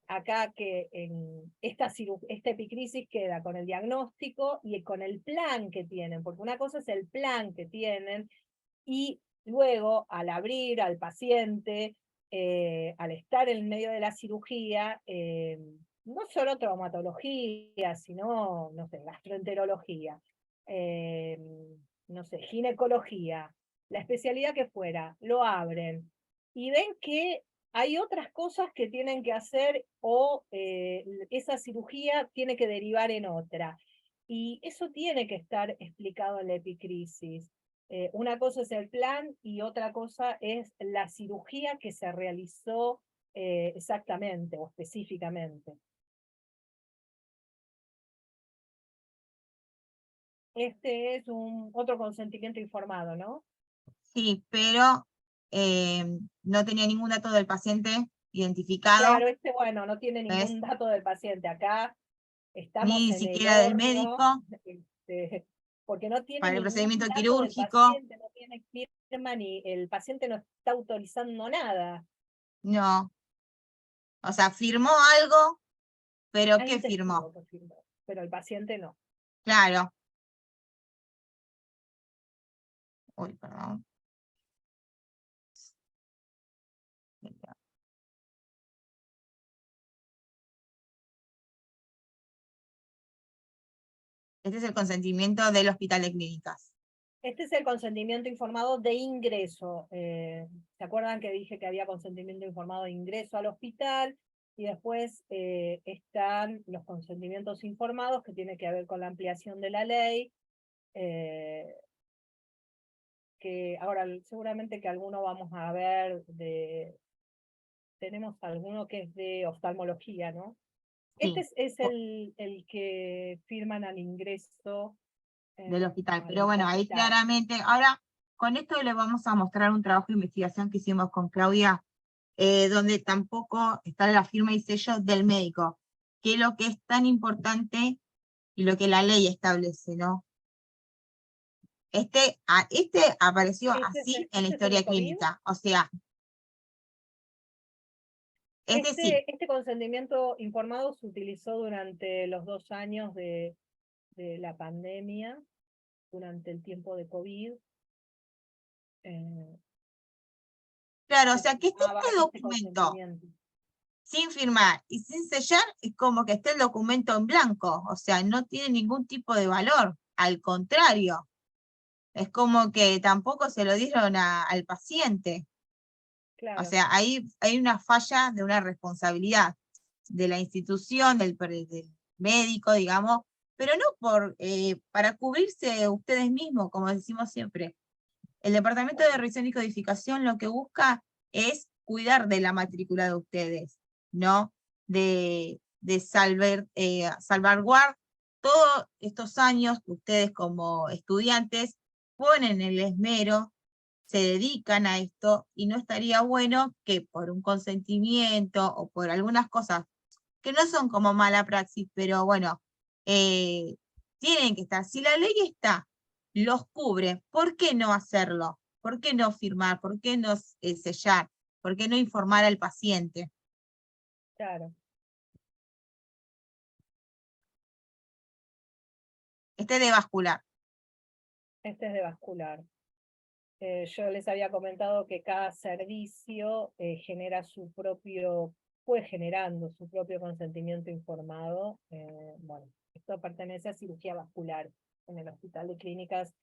[SPEAKER 2] Acá que en esta epicrisis queda con el diagnóstico y con el plan que tienen, porque una cosa es el plan que tienen, y luego al abrir al paciente, al estar en medio de la cirugía, no solo traumatología, sino, no sé, gastroenterología, no sé, ginecología, la especialidad que fuera, lo abren y ven que hay otras cosas que tienen que hacer, o esa cirugía tiene que derivar en otra. Y eso tiene que estar explicado en la epicrisis. Una cosa es el plan y otra cosa es la cirugía que se realizó exactamente o específicamente. Este es otro consentimiento informado, ¿no?
[SPEAKER 1] Sí, pero no tenía ningún dato del paciente identificado.
[SPEAKER 2] Claro, bueno, no tiene
[SPEAKER 1] ¿ves?
[SPEAKER 2] ningún dato del paciente. Acá estamos
[SPEAKER 1] Ni
[SPEAKER 2] en el
[SPEAKER 1] siquiera del
[SPEAKER 2] horno,
[SPEAKER 1] médico,
[SPEAKER 2] porque no tiene
[SPEAKER 1] para el
[SPEAKER 2] ningún
[SPEAKER 1] procedimiento
[SPEAKER 2] dato del
[SPEAKER 1] quirúrgico.
[SPEAKER 2] paciente, no tiene firma, ni el paciente no está autorizando nada.
[SPEAKER 1] No. O sea, firmó algo, pero
[SPEAKER 2] Hay
[SPEAKER 1] ¿qué
[SPEAKER 2] un
[SPEAKER 1] firmó?
[SPEAKER 2] testigo que firmó, pero el paciente no.
[SPEAKER 1] Claro. Uy, perdón. Este es el consentimiento del Hospital de Clínicas.
[SPEAKER 2] Este es el consentimiento informado de ingreso. ¿Se acuerdan que dije que había consentimiento informado de ingreso al hospital? Y después están los consentimientos informados que tienen que ver con la ampliación de la ley, que ahora seguramente que alguno vamos a ver tenemos alguno que es de oftalmología, ¿no?
[SPEAKER 1] Sí,
[SPEAKER 2] Este es el que firman al ingreso
[SPEAKER 1] del hospital. Pero
[SPEAKER 2] al
[SPEAKER 1] bueno, ahí
[SPEAKER 2] hospital.
[SPEAKER 1] claramente, ahora con esto le vamos a mostrar un trabajo de investigación que hicimos con Claudia, donde tampoco está la firma y sello del médico, que es lo que es tan importante y lo que la ley establece, ¿no? Este apareció así en la
[SPEAKER 2] Este es el de
[SPEAKER 1] historia
[SPEAKER 2] COVID.
[SPEAKER 1] clínica, o sea, sí,
[SPEAKER 2] Este consentimiento informado se utilizó durante los 2 años de la pandemia, durante el tiempo de COVID.
[SPEAKER 1] claro, o
[SPEAKER 2] Se
[SPEAKER 1] sea, que esté
[SPEAKER 2] firmaba
[SPEAKER 1] este
[SPEAKER 2] este
[SPEAKER 1] documento
[SPEAKER 2] consentimiento.
[SPEAKER 1] sin firmar y sin sellar, es como que esté el documento en blanco, o sea, no tiene ningún tipo de valor, al contrario, es como que tampoco se lo dieron al paciente, o
[SPEAKER 2] Claro,
[SPEAKER 1] sea, hay una falla de una responsabilidad de la institución, del médico, digamos, pero no para cubrirse ustedes mismos, como decimos siempre. El Departamento de Revisión y Codificación lo que busca es cuidar de la matrícula de ustedes, ¿no? De salvaguardar todos estos años que ustedes como estudiantes ponen el esmero, se dedican a esto, y no estaría bueno que por un consentimiento o por algunas cosas que no son como mala praxis, pero bueno, eh, tienen que estar. Si la ley está, los cubre, ¿por qué no hacerlo? ¿Por qué no firmar? ¿Por qué no sellar? ¿Por qué no informar al paciente?
[SPEAKER 2] claro.
[SPEAKER 1] Este de vascular.
[SPEAKER 2] Este es de vascular. Yo les había comentado que cada servicio genera fue generando su propio consentimiento informado. Bueno, esto pertenece a cirugía vascular. En el Hospital de Clínicas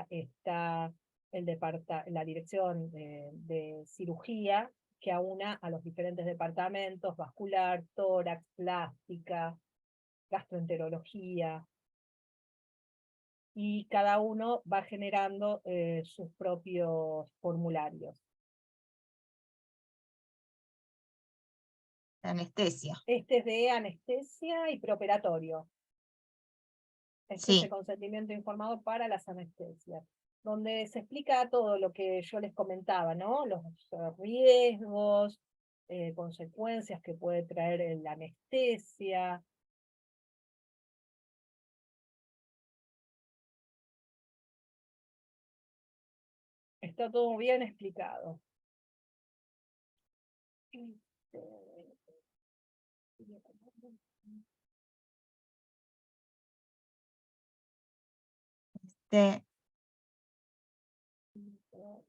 [SPEAKER 2] está la dirección de cirugía que aúna a los diferentes departamentos: vascular, tórax, plástica, gastroenterología, y cada uno va generando sus propios formularios.
[SPEAKER 1] Anestesia.
[SPEAKER 2] Este es de anestesia y preoperatorio. Este es el
[SPEAKER 1] Sí.
[SPEAKER 2] consentimiento informado para las anestesias, donde se explica todo lo que yo les comentaba, ¿no? Los riesgos, consecuencias que puede traer la anestesia. Está todo bien explicado.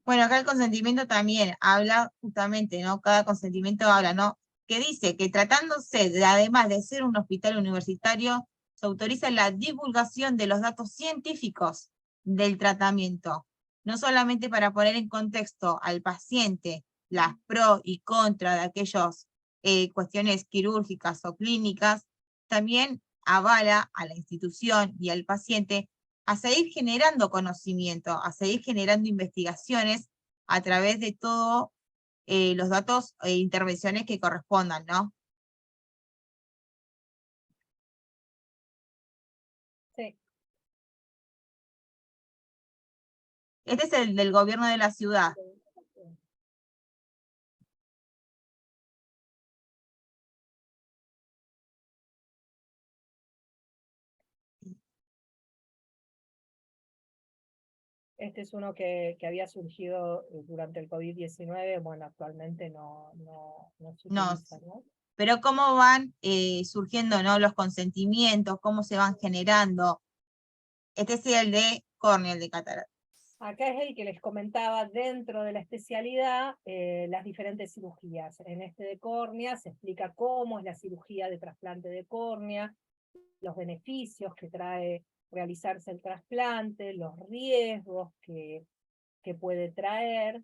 [SPEAKER 1] Bueno, acá el consentimiento también habla justamente, ¿no? Cada consentimiento habla, ¿no? Que dice que tratándose además de ser un hospital universitario, se autoriza la divulgación de los datos científicos del tratamiento, no solamente para poner en contexto al paciente las pro y contra de aquellas cuestiones quirúrgicas o clínicas, también avala a la institución y al paciente a seguir generando conocimiento, a seguir generando investigaciones a través de todos los datos e intervenciones que correspondan, ¿no?
[SPEAKER 2] Sí.
[SPEAKER 1] Este es el del gobierno de la ciudad.
[SPEAKER 2] Este es uno que había surgido durante el COVID-19, bueno, actualmente no se
[SPEAKER 1] No,
[SPEAKER 2] utiliza, ¿no?
[SPEAKER 1] pero cómo van surgiendo, ¿no? Los consentimientos, cómo se van generando. Este es el de córnea, el de catarata.
[SPEAKER 2] Acá es el que les comentaba dentro de la especialidad, las diferentes cirugías. En este de córnea se explica cómo es la cirugía de trasplante de córnea, los beneficios que trae realizarse el trasplante, los riesgos que puede traer.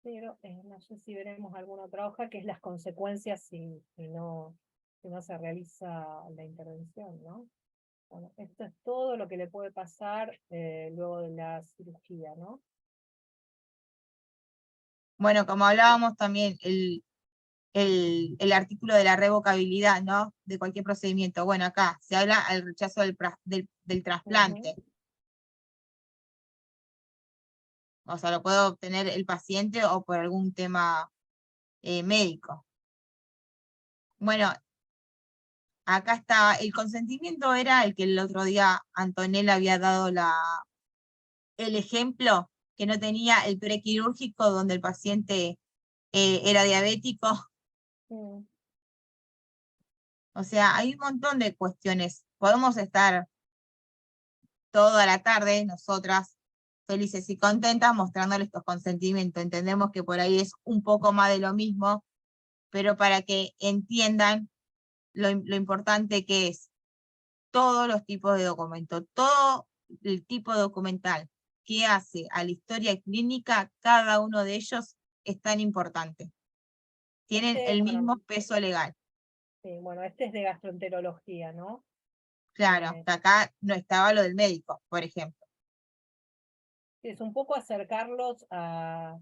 [SPEAKER 2] Pero no sé si veremos alguna otra hoja, que es las consecuencias si no se realiza la intervención, ¿no? Bueno, esto es todo lo que le puede pasar luego de la cirugía, ¿no?
[SPEAKER 1] Bueno, como hablábamos también, el artículo de la revocabilidad, ¿no? De cualquier procedimiento. Bueno, acá se habla del rechazo del trasplante. O sea, lo puede obtener el paciente o por algún tema médico. Bueno, acá está, el consentimiento era el que el otro día Antonella había dado el ejemplo, que no tenía el prequirúrgico donde el paciente era diabético. O sea, hay un montón de cuestiones. Podemos estar toda la tarde, nosotras, felices y contentas, mostrándoles estos consentimientos. Entendemos que por ahí es un poco más de lo mismo, pero para que entiendan lo importante que es todos los tipos de documentos, todo el tipo documental que hace a la historia clínica, cada uno de ellos es tan importante. Tienen el mismo peso legal.
[SPEAKER 2] Sí, bueno, este es de gastroenterología, ¿no?
[SPEAKER 1] Claro, que acá no estaba lo del médico, por ejemplo.
[SPEAKER 2] Es un poco acercarlos a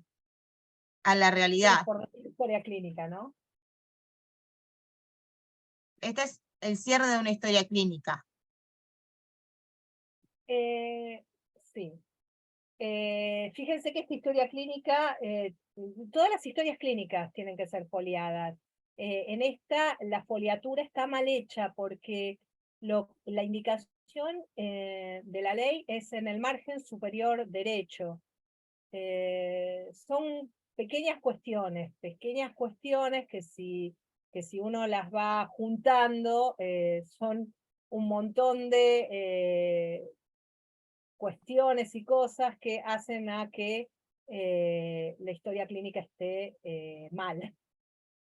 [SPEAKER 1] la realidad.
[SPEAKER 2] por la historia clínica, ¿no?
[SPEAKER 1] Este es el cierre de una historia clínica.
[SPEAKER 2] Sí. Fíjense que esta historia clínica, todas las historias clínicas tienen que ser foliadas. En esta, la foliatura está mal hecha porque la indicación de la ley es en el margen superior derecho. Son pequeñas cuestiones que si uno las va juntando, son un montón de cuestiones y cosas que hacen a que la historia clínica esté mal.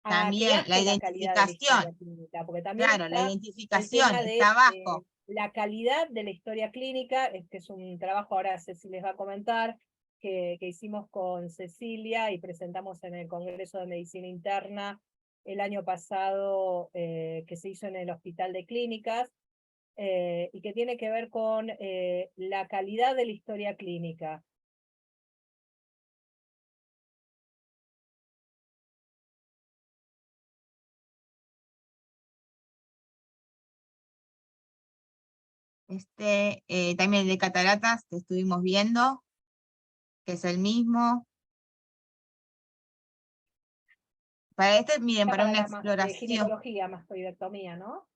[SPEAKER 2] A que
[SPEAKER 1] También la
[SPEAKER 2] baje la calidad de la historia
[SPEAKER 1] identificación.
[SPEAKER 2] clínica, porque también
[SPEAKER 1] Claro, la
[SPEAKER 2] está el
[SPEAKER 1] identificación
[SPEAKER 2] tema
[SPEAKER 1] está
[SPEAKER 2] de
[SPEAKER 1] abajo.
[SPEAKER 2] la calidad de la historia clínica, que es un trabajo, ahora Ceci les va a comentar, que hicimos con Cecilia y presentamos en el Congreso de Medicina Interna el año pasado, que se hizo en el Hospital de Clínicas, y que tiene que ver con la calidad de la historia clínica.
[SPEAKER 1] También el de cataratas que estuvimos viendo, que es el mismo. Para miren, para una exploración,
[SPEAKER 2] ginecología, mastoidectomía, ¿no?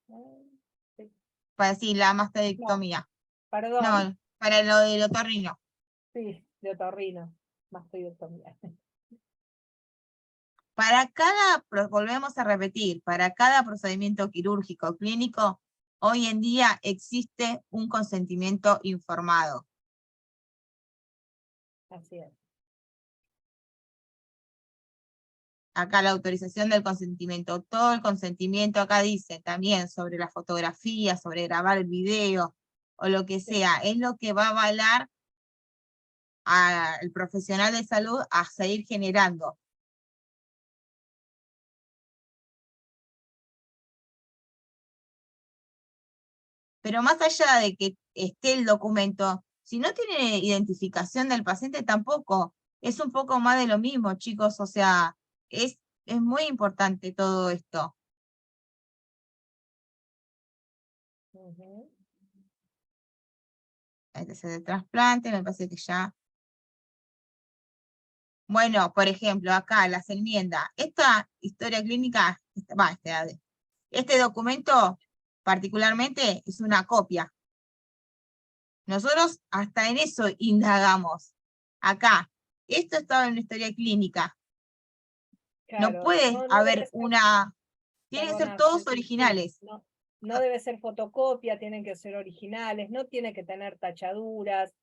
[SPEAKER 2] Sí.
[SPEAKER 1] para decir la
[SPEAKER 2] No,
[SPEAKER 1] mastectomía.
[SPEAKER 2] perdón,
[SPEAKER 1] No, para lo del otorrino.
[SPEAKER 2] sí, de otorrino, mastoidectomía.
[SPEAKER 1] Volvemos a repetir, para cada procedimiento quirúrgico clínico, hoy en día existe un consentimiento informado.
[SPEAKER 2] Así es.
[SPEAKER 1] Acá la autorización del consentimiento, todo el consentimiento acá dice también sobre la fotografía, sobre grabar el video o lo que sea, es lo que va a avalar al profesional de salud a seguir generando. Pero más allá de que esté el documento, si no tiene identificación del paciente tampoco, es un poco más de lo mismo, chicos, o sea, es muy importante todo esto. Este es el trasplante, me parece que ya. Bueno, por ejemplo, acá las enmiendas. Esta historia clínica, este documento particularmente es una copia. Nosotros hasta en eso indagamos. Acá, esto estaba en una historia clínica. No
[SPEAKER 2] Claro,
[SPEAKER 1] puede haber una... Tienen que ser
[SPEAKER 2] perdona,
[SPEAKER 1] todos
[SPEAKER 2] Ceci, sí,
[SPEAKER 1] originales.
[SPEAKER 2] no debe ser fotocopia, tienen que ser originales, no tiene que tener tachaduras,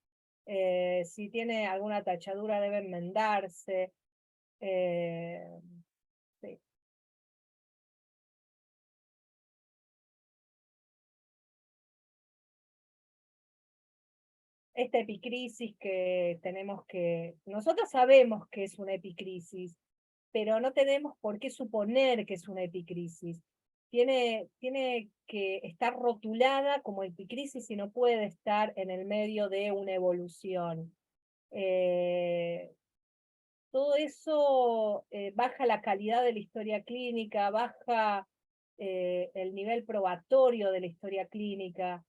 [SPEAKER 2] si tiene alguna tachadura debe enmendarse. Sí. esta epicrisis que tenemos que... Nosotros sabemos que es una epicrisis, pero no tenemos por qué suponer que es una epicrisis. Tiene que estar rotulada como epicrisis y no puede estar en el medio de una evolución. Todo eso baja la calidad de la historia clínica, baja el nivel probatorio de la historia clínica.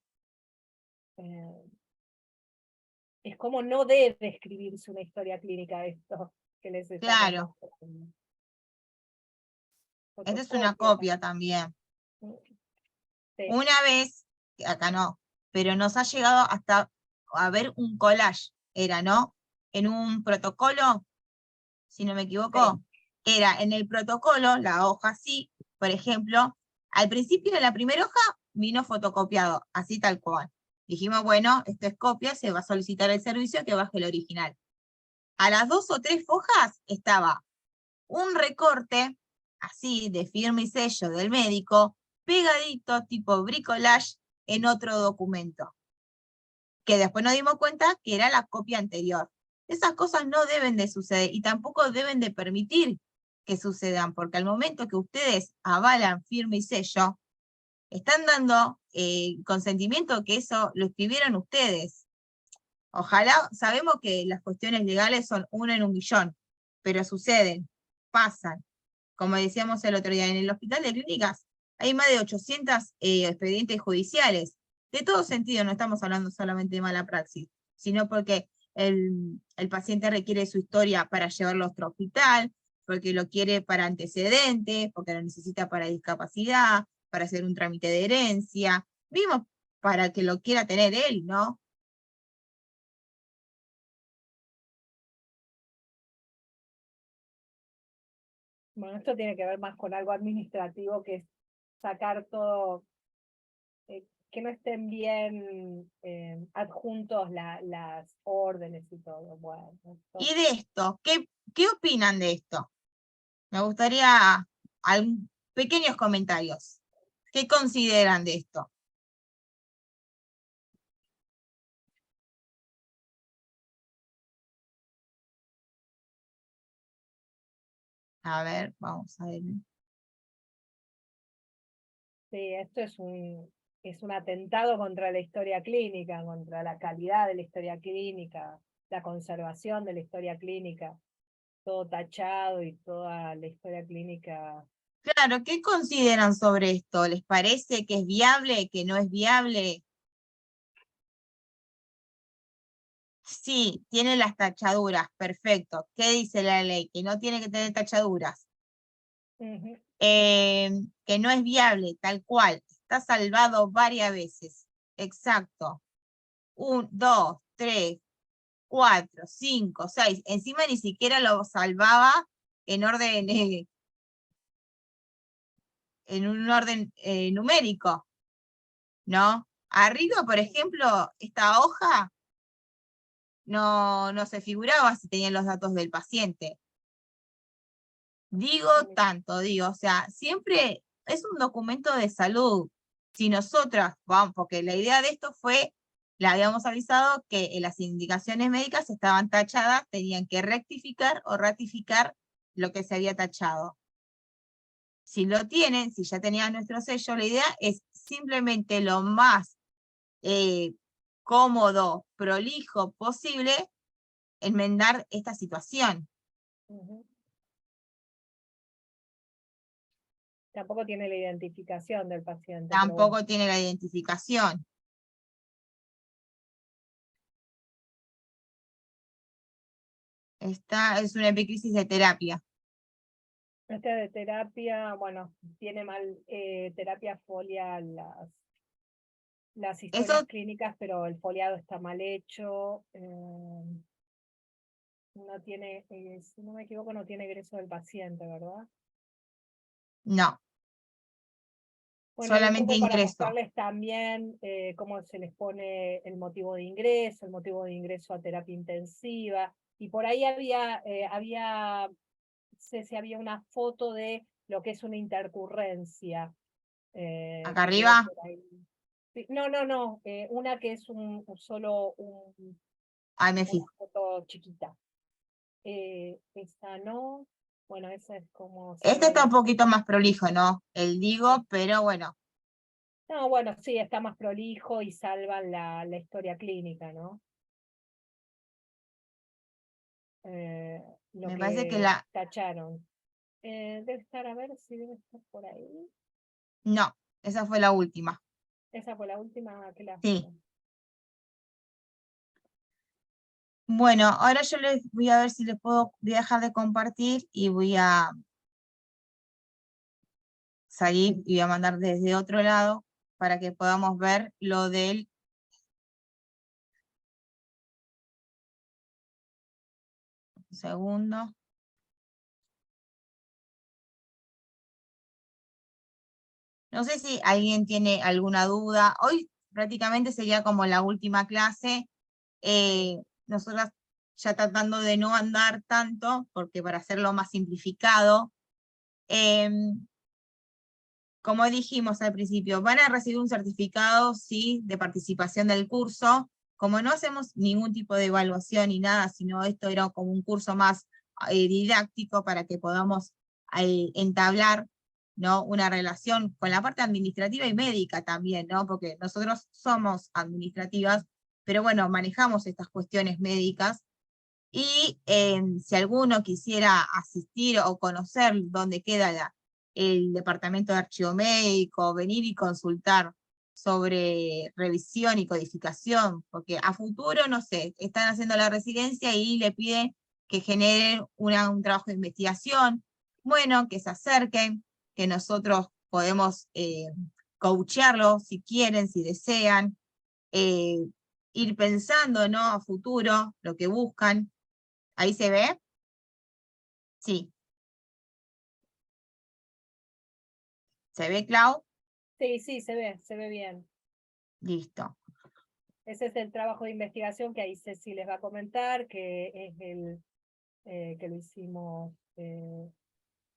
[SPEAKER 2] Es como no debe escribirse una historia clínica esto que les estamos
[SPEAKER 1] Claro,
[SPEAKER 2] mostrando.
[SPEAKER 1] esta es una
[SPEAKER 2] Fotocopia
[SPEAKER 1] copia también.
[SPEAKER 2] sí.
[SPEAKER 1] Una vez, acá no, pero nos ha llegado hasta a ver un collage, era, ¿no? En un protocolo, si no me equivoco, era en el protocolo, la hoja así, por ejemplo, al principio de la primera hoja vino fotocopiado, así tal cual. Dijimos, bueno, esto es copia, se va a solicitar el servicio que baje el original. A las 2 o 3 hojas estaba un recorte, así, de firma y sello del médico, pegadito, tipo bricolage, en otro documento, que después nos dimos cuenta que era la copia anterior. Esas cosas no deben de suceder y tampoco deben de permitir que sucedan, porque al momento que ustedes avalan firma y sello, están dando consentimiento que eso lo escribieron ustedes. Ojalá, sabemos que las cuestiones legales son una en un millón, pero suceden, pasan. Como decíamos el otro día, en el hospital de clínicas hay más de 800 expedientes judiciales. De todo sentido, no estamos hablando solamente de mala praxis, sino porque el paciente requiere su historia para llevarlo a otro hospital, porque lo quiere para antecedentes, porque lo necesita para discapacidad, para hacer un trámite de herencia, mismo para que lo quiera tener él, ¿no?
[SPEAKER 2] Bueno, esto tiene que ver más con algo administrativo, que es sacar todo, que no estén bien adjuntos las órdenes y todo. Bueno,
[SPEAKER 1] Y de esto, ¿qué opinan de esto? Me gustaría pequeños comentarios. ¿Qué consideran de esto? A ver, vamos a ver.
[SPEAKER 2] sí, esto es un atentado contra la historia clínica, contra la calidad de la historia clínica, la conservación de la historia clínica, todo tachado y toda la historia clínica.
[SPEAKER 1] Claro, ¿qué consideran sobre esto? ¿Les parece que es viable, que no es viable? Sí, tiene las tachaduras, perfecto. ¿Qué dice la ley? Que no tiene que tener tachaduras.
[SPEAKER 2] Ujú.
[SPEAKER 1] Que no es viable, tal cual. Está salvado varias veces. Exacto. 1, 2, 3, 4, 5, 6. Encima ni siquiera lo salvaba en orden, en un orden numérico, ¿no? Arriba, por ejemplo, esta hoja no se figuraba si tenían los datos del paciente. Digo digo, o sea, siempre es un documento de salud. Si nosotras vamos, porque la idea de esto fue, le habíamos avisado que las indicaciones médicas estaban tachadas, tenían que rectificar o ratificar lo que se había tachado. Si lo tienen, si ya tenían nuestro sello, la idea es simplemente lo más cómodo, prolijo posible, enmendar esta situación.
[SPEAKER 2] Ujú. Tampoco tiene la identificación del paciente, pero bueno.
[SPEAKER 1] Tampoco tiene la identificación. Esta es una epicrisis de terapia.
[SPEAKER 2] Este de terapia, bueno, tiene mal terapia folia las historias
[SPEAKER 1] Eso
[SPEAKER 2] clínicas, pero el foliado está mal hecho. No tiene, si no me equivoco, no tiene egreso del paciente, ¿verdad?
[SPEAKER 1] no,
[SPEAKER 2] Bueno, y un
[SPEAKER 1] solamente
[SPEAKER 2] poco para
[SPEAKER 1] ingreso.
[SPEAKER 2] mostrarles también cómo se les pone el motivo de ingreso a terapia intensiva. Y por ahí había si había una foto de lo que es una intercurrencia.
[SPEAKER 1] Acá
[SPEAKER 2] Que veo
[SPEAKER 1] arriba,
[SPEAKER 2] por ahí. Sí, no, una que es solo
[SPEAKER 1] Ahí me
[SPEAKER 2] una
[SPEAKER 1] fijo.
[SPEAKER 2] foto chiquita. Esta no, bueno, esa es como se
[SPEAKER 1] Este
[SPEAKER 2] ve
[SPEAKER 1] está un
[SPEAKER 2] la...
[SPEAKER 1] poquito más prolijo, ¿no? El digo, pero bueno,
[SPEAKER 2] No, bueno, sí, está más prolijo y salvan la historia clínica, ¿no? Eh, lo
[SPEAKER 1] me parece que
[SPEAKER 2] que tacharon. Debe estar, a ver si debe estar por ahí.
[SPEAKER 1] no, esa fue la última.
[SPEAKER 2] Esa fue la última, qué
[SPEAKER 1] Sí.
[SPEAKER 2] lástima.
[SPEAKER 1] Bueno, ahora yo les voy a ver si les puedo, voy a dejar de compartir y voy a salir y voy a mandar desde otro lado para que podamos ver lo del... Un segundo. No sé si alguien tiene alguna duda. Hoy prácticamente sería como la última clase. Nosotras ya tratando de no andar tanto, porque para hacerlo más simplificado, como dijimos al principio, van a recibir un certificado, sí, de participación del curso. Como no hacemos ningún tipo de evaluación ni nada, sino esto era como un curso más didáctico para que podamos entablar, ¿no?, una relación con la parte administrativa y médica también, ¿no? Porque nosotros somos administrativas, pero bueno, manejamos estas cuestiones médicas. Y si alguno quisiera asistir o conocer dónde queda el departamento de archivo médico, venir y consultar sobre revisión y codificación, porque a futuro, no sé, están haciendo la residencia y le piden que generen un trabajo de investigación, bueno, que se acerquen, que nosotros podemos coachearlo si quieren, si desean, eh, ir pensando, ¿no?, a futuro, lo que buscan. ¿Ahí se ve? Sí. ¿Se ve, Clau?
[SPEAKER 2] Sí, sí, se ve bien.
[SPEAKER 1] Listo.
[SPEAKER 2] Ese es el trabajo de investigación que ahí Ceci les va a comentar, que es el que lo hicimos en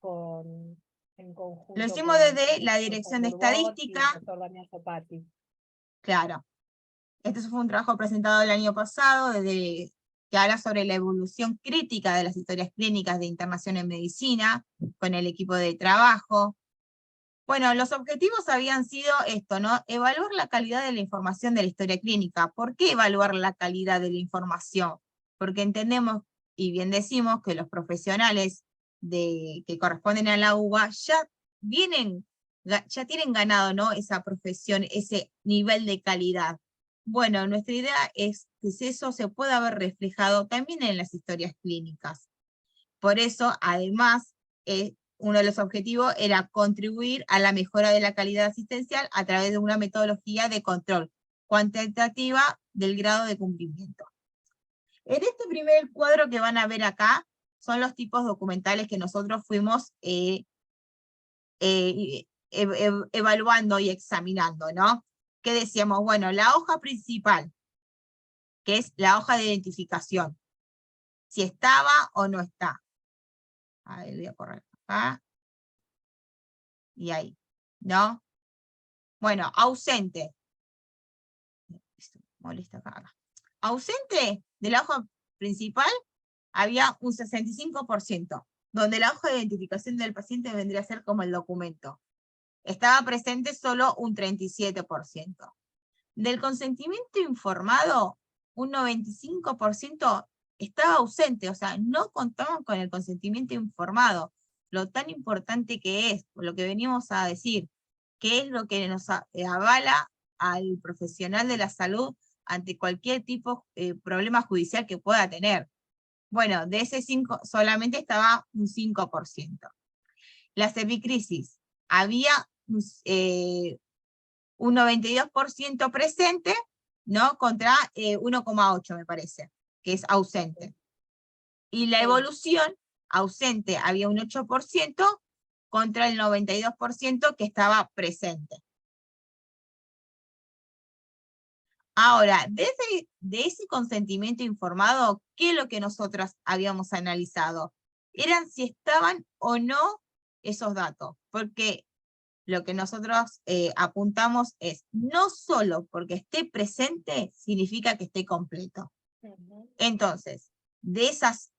[SPEAKER 1] Lo
[SPEAKER 2] conjunto
[SPEAKER 1] hicimos
[SPEAKER 2] con
[SPEAKER 1] desde la
[SPEAKER 2] el profesor
[SPEAKER 1] Dirección de
[SPEAKER 2] Burbot y el
[SPEAKER 1] Estadística.
[SPEAKER 2] profesor Damián Sopati.
[SPEAKER 1] Claro. Este fue un trabajo presentado el año pasado, que habla sobre la evolución crítica de las historias clínicas de internación en medicina, con el equipo de trabajo. Bueno, los objetivos habían sido esto, ¿no? Evaluar la calidad de la información de la historia clínica. ¿Por qué evaluar la calidad de la información? Porque entendemos, y bien decimos, que los profesionales que corresponden a la UBA ya tienen ganado, ¿no?, esa profesión, ese nivel de calidad. Bueno, nuestra idea es que eso se pueda ver reflejado también en las historias clínicas. Por eso, además, uno de los objetivos era contribuir a la mejora de la calidad asistencial a través de una metodología de control cuantitativa del grado de cumplimiento. En este primer cuadro que van a ver acá, son los tipos documentales que nosotros fuimos evaluando y examinando, ¿no? Que decíamos, bueno, la hoja principal, que es la hoja de identificación, si estaba o no está. A ver, voy a correr acá. Y ahí, ¿no? Bueno, ausente. Molesta acá. Ausente de la hoja principal había un 65%, donde la hoja de identificación del paciente vendría a ser como el documento. Estaba presente solo un 37%. Del consentimiento informado, un 95% estaba ausente, o sea, no contaban con el consentimiento informado. Lo tan importante que es, lo que venimos a decir, que es lo que nos avala al profesional de la salud ante cualquier tipo de problema judicial que pueda tener. Bueno, de ese 5 solamente estaba un 5%. La cervicrisis, había un 92% presente, ¿no?, contra 1,8 me parece, que es ausente. Y la evolución, ausente había un 8% contra el 92% que estaba presente. Ahora, de ese consentimiento informado, ¿qué es lo que nosotras habíamos analizado? Eran si estaban o no esos datos, porque lo que nosotros apuntamos es, no solo porque esté presente, significa que esté completo. Entonces, de esas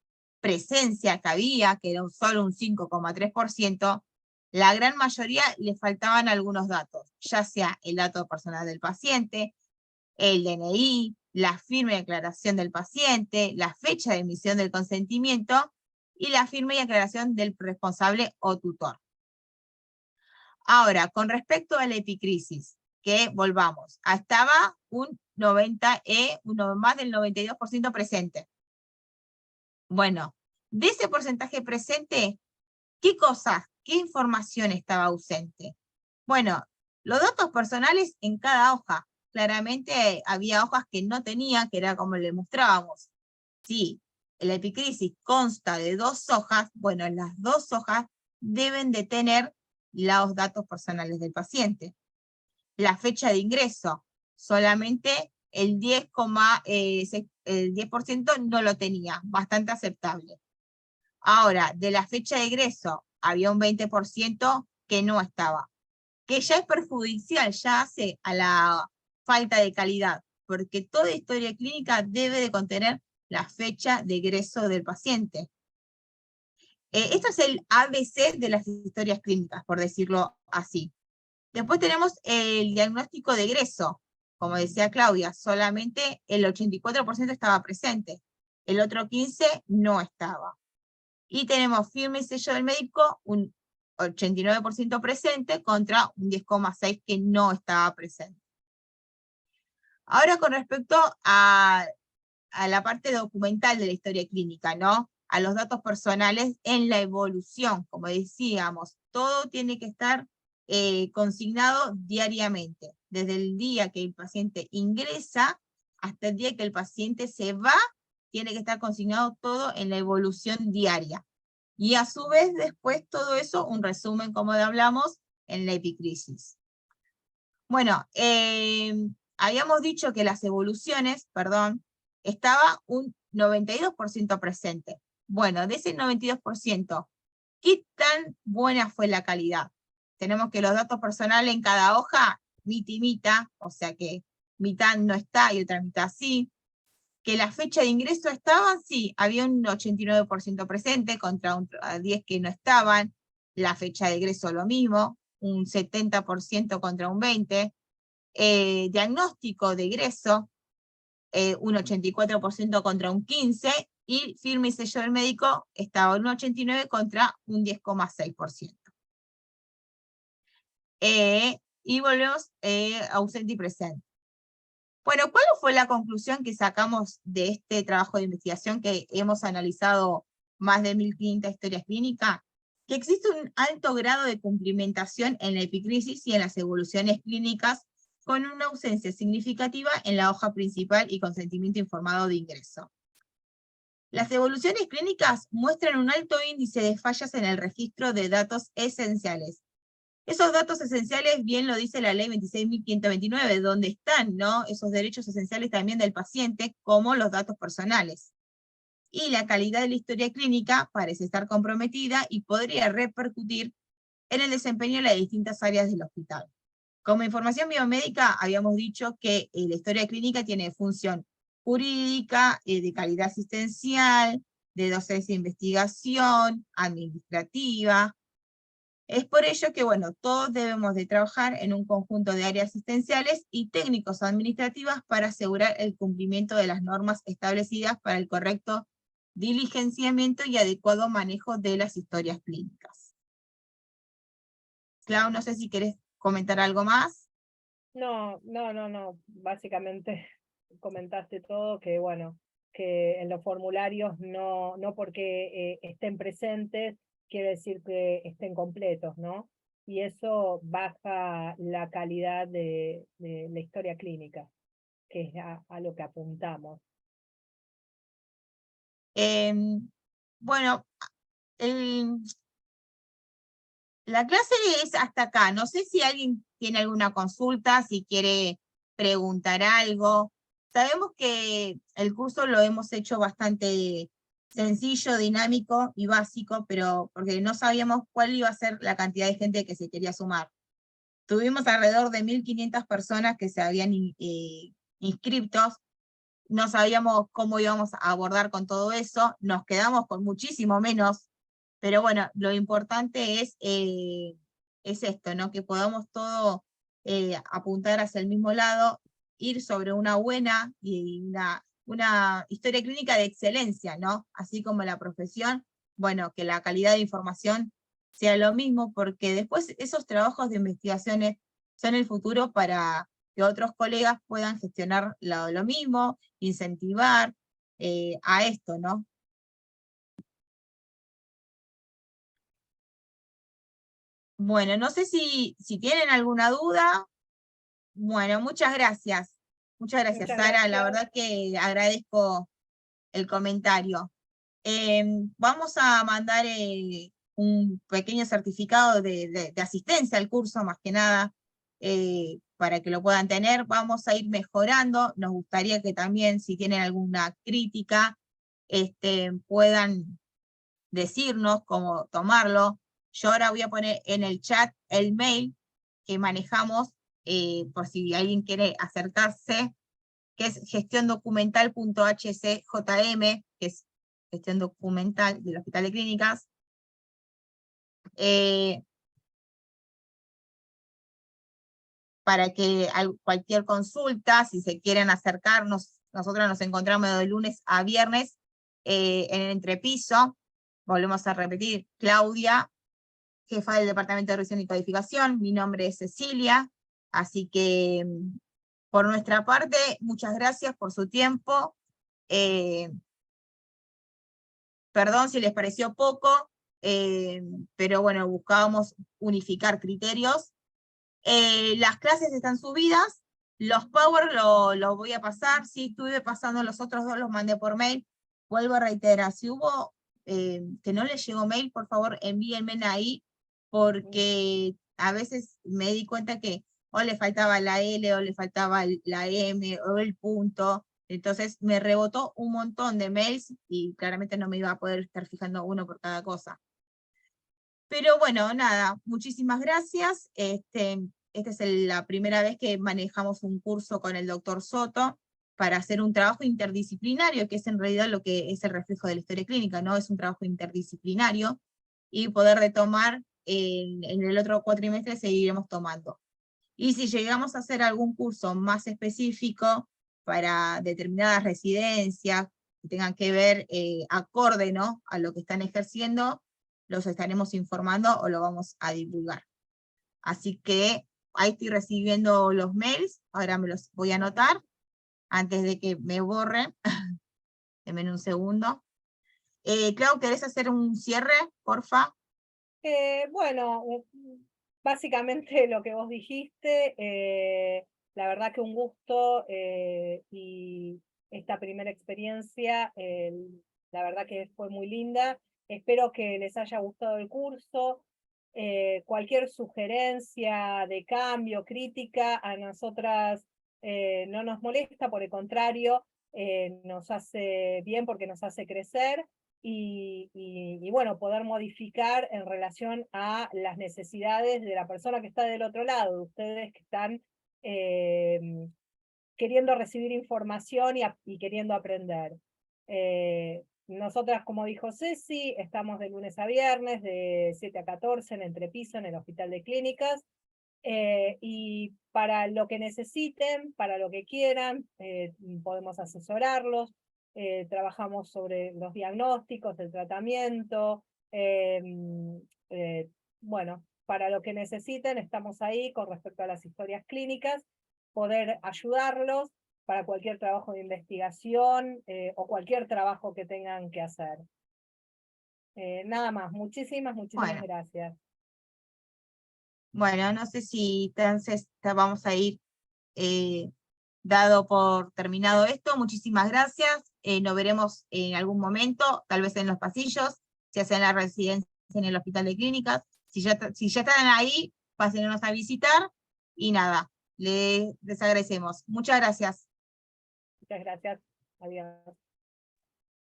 [SPEAKER 1] presencias que había, que era solo un 5,3%, la gran mayoría le faltaban algunos datos, ya sea el dato personal del paciente, el DNI, la firma y aclaración del paciente, la fecha de emisión del consentimiento y la firma y aclaración del responsable o tutor. Ahora, con respecto a la epicrisis, que volvamos, estaba un 90, más del 92% presente. Bueno, de ese porcentaje presente, ¿qué cosas, qué información estaba ausente? Bueno, los datos personales en cada hoja. Claramente había hojas que no tenía, que era como le mostrábamos. Si la epicrisis consta de 2 hojas, bueno, las 2 hojas deben de tener los datos personales del paciente. La fecha de ingreso, solamente el 10% no lo tenía, bastante aceptable. Ahora, de la fecha de egreso, había un 20% que no estaba, que ya es perjudicial, ya hace a la falta de calidad, porque toda historia clínica debe de contener la fecha de egreso del paciente. Esto es el ABC de las historias clínicas, por decirlo así. Después tenemos el diagnóstico de egreso. Como decía Claudia, solamente el 84% estaba presente, el otro 15% no estaba. Y tenemos firma y sello del médico, un 89% presente contra un 10,6% que no estaba presente. Ahora con respecto a la parte documental de la historia clínica, ¿no? A los datos personales en la evolución, como decíamos, todo tiene que estar consignado diariamente, desde el día que el paciente ingresa hasta el día que el paciente se va, tiene que estar consignado todo en la evolución diaria. Y a su vez, después todo eso, un resumen, como hablamos, en la epicrisis. Bueno, habíamos dicho que las evoluciones, estaba un 92% presente. Bueno, de ese 92%, ¿qué tan buena fue la calidad? Tenemos que los datos personales en cada hoja, mitad y mitad, o sea que mitad no está y otra mitad sí. Que la fecha de ingreso estaban, sí, había un 89% presente contra un 10% que no estaban. La fecha de egreso lo mismo, un 70% contra un 20%. Diagnóstico de egreso, un 84% contra un 15%, y firma y sello del médico estaba en un 89% contra un 10,6%. Y volvemos ausente y presente. Bueno, ¿cuál fue la conclusión que sacamos de este trabajo de investigación que hemos analizado más de 1.500 historias clínicas? Que existe un alto grado de cumplimentación en la epicrisis y en las evoluciones clínicas, con una ausencia significativa en la hoja principal y consentimiento informado de ingreso. Las evoluciones clínicas muestran un alto índice de fallas en el registro de datos esenciales. Esos datos esenciales, bien lo dice la ley 26.529, donde están, ¿no?, esos derechos esenciales también del paciente, como los datos personales. Y la calidad de la historia clínica parece estar comprometida y podría repercutir en el desempeño de las distintas áreas del hospital. Como información biomédica, habíamos dicho que la historia clínica tiene función jurídica, de calidad asistencial, de docencia e investigación, administrativa. Es por ello que, bueno, todos debemos de trabajar en un conjunto de áreas asistenciales y técnicos administrativas para asegurar el cumplimiento de las normas establecidas para el correcto diligenciamiento y adecuado manejo de las historias clínicas. Clau, no sé si querés comentar algo más.
[SPEAKER 2] No, básicamente comentaste todo, que bueno, que en los formularios no porque estén presentes quiere decir que estén completos, ¿no? Y eso baja la calidad de la historia clínica, que es a lo que apuntamos.
[SPEAKER 1] Bueno, la clase es hasta acá. No sé si alguien tiene alguna consulta, si quiere preguntar algo. Sabemos que el curso lo hemos hecho bastante sencillo, dinámico y básico, pero porque no sabíamos cuál iba a ser la cantidad de gente que se quería sumar. tuvimos alrededor de 1.500 personas que se habían inscritos. No sabíamos cómo íbamos a abordar con todo eso, nos quedamos con muchísimo menos, pero bueno, lo importante es esto, ¿no? Que podamos todo apuntar hacia el mismo lado, ir sobre una buena y una historia clínica de excelencia, ¿no? Así como la profesión, bueno, que la calidad de información sea lo mismo, porque después esos trabajos de investigaciones son el futuro para que otros colegas puedan gestionar lo mismo, incentivar a esto, ¿no? Bueno, no sé si tienen alguna duda. Bueno, muchas gracias. Muchas gracias,
[SPEAKER 2] Muchas
[SPEAKER 1] Sara. La
[SPEAKER 2] gracias.
[SPEAKER 1] verdad que agradezco el comentario. Vamos a mandar un pequeño certificado de asistencia al curso, más que nada, para que lo puedan tener. Vamos a ir mejorando. Nos gustaría que también, si tienen alguna crítica, puedan decirnos cómo tomarlo. Yo ahora voy a poner en el chat el mail que manejamos, por si alguien quiere acercarse, que es gestiondocumental.hcjm, que es gestión documental del Hospital de Clínicas. Para que cualquier consulta, si se quieren acercarnos, nosotros nos encontramos de lunes a viernes en el entrepiso. Volvemos a repetir, Claudia, jefa del Departamento de Revisión y Codificación, mi nombre es Cecilia, así que por nuestra parte, muchas gracias por su tiempo. Perdón si les pareció poco, pero bueno, buscábamos unificar criterios. Las clases están subidas, los Power los voy a pasar, sí estuve pasando los otros dos, los mandé por mail. Vuelvo a reiterar, si hubo que no les llegó mail, por favor envíenme ahí, porque a veces me di cuenta que o le faltaba la L, o le faltaba la M, o el punto. Entonces me rebotó un montón de mails y claramente no me iba a poder estar fijando uno por cada cosa. Pero bueno, nada, muchísimas gracias. Esta es la primera vez que manejamos un curso con el doctor Soto para hacer un trabajo interdisciplinario, que es en realidad lo que es el reflejo de la historia clínica, ¿no? Es un trabajo interdisciplinario, y poder retomar en el otro cuatrimestre seguiremos tomando. Y si llegamos a hacer algún curso más específico para determinadas residencias que tengan que ver acorde, ¿no?, a lo que están ejerciendo, los estaremos informando o lo vamos a divulgar. Así que ahí estoy recibiendo los mails, ahora me los voy a anotar antes de que me borren. Denme un segundo. Clau, ¿querés hacer un cierre, porfa?
[SPEAKER 2] Bueno, básicamente lo que vos dijiste, la verdad que un gusto, y esta primera experiencia, la verdad que fue muy linda. Espero que les haya gustado el curso. Cualquier sugerencia de cambio, crítica, a nosotras no nos molesta, por el contrario, nos hace bien porque nos hace crecer. Y bueno, poder modificar en relación a las necesidades de la persona que está del otro lado, de ustedes que están queriendo recibir información y queriendo aprender. Nosotras, como dijo Ceci, estamos de lunes a viernes, de 7 a 14 en Entrepiso, en el Hospital de Clínicas. Y para lo que necesiten, para lo que quieran, podemos asesorarlos. Trabajamos sobre los diagnósticos, el tratamiento. Bueno, para lo que necesiten, estamos ahí con respecto a las historias clínicas, poder ayudarlos para cualquier trabajo de investigación o cualquier trabajo que tengan que hacer. Nada más, muchísimas
[SPEAKER 1] Bueno,
[SPEAKER 2] gracias.
[SPEAKER 1] bueno, no sé si entonces vamos a ir dado por terminado esto. Muchísimas gracias. Nos veremos en algún momento, tal vez en los pasillos, si hacen la residencia en el Hospital de Clínicas. Si ya están ahí, pásenos a visitar. Y nada, les agradecemos. Muchas gracias.
[SPEAKER 2] Muchas gracias. Adiós.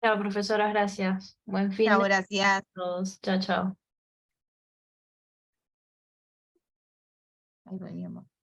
[SPEAKER 3] Chao, profesora, gracias. Buen fin
[SPEAKER 1] Chao,
[SPEAKER 3] de
[SPEAKER 1] gracias.
[SPEAKER 3] todos. Chao, chao.
[SPEAKER 1] Ahí veníamos.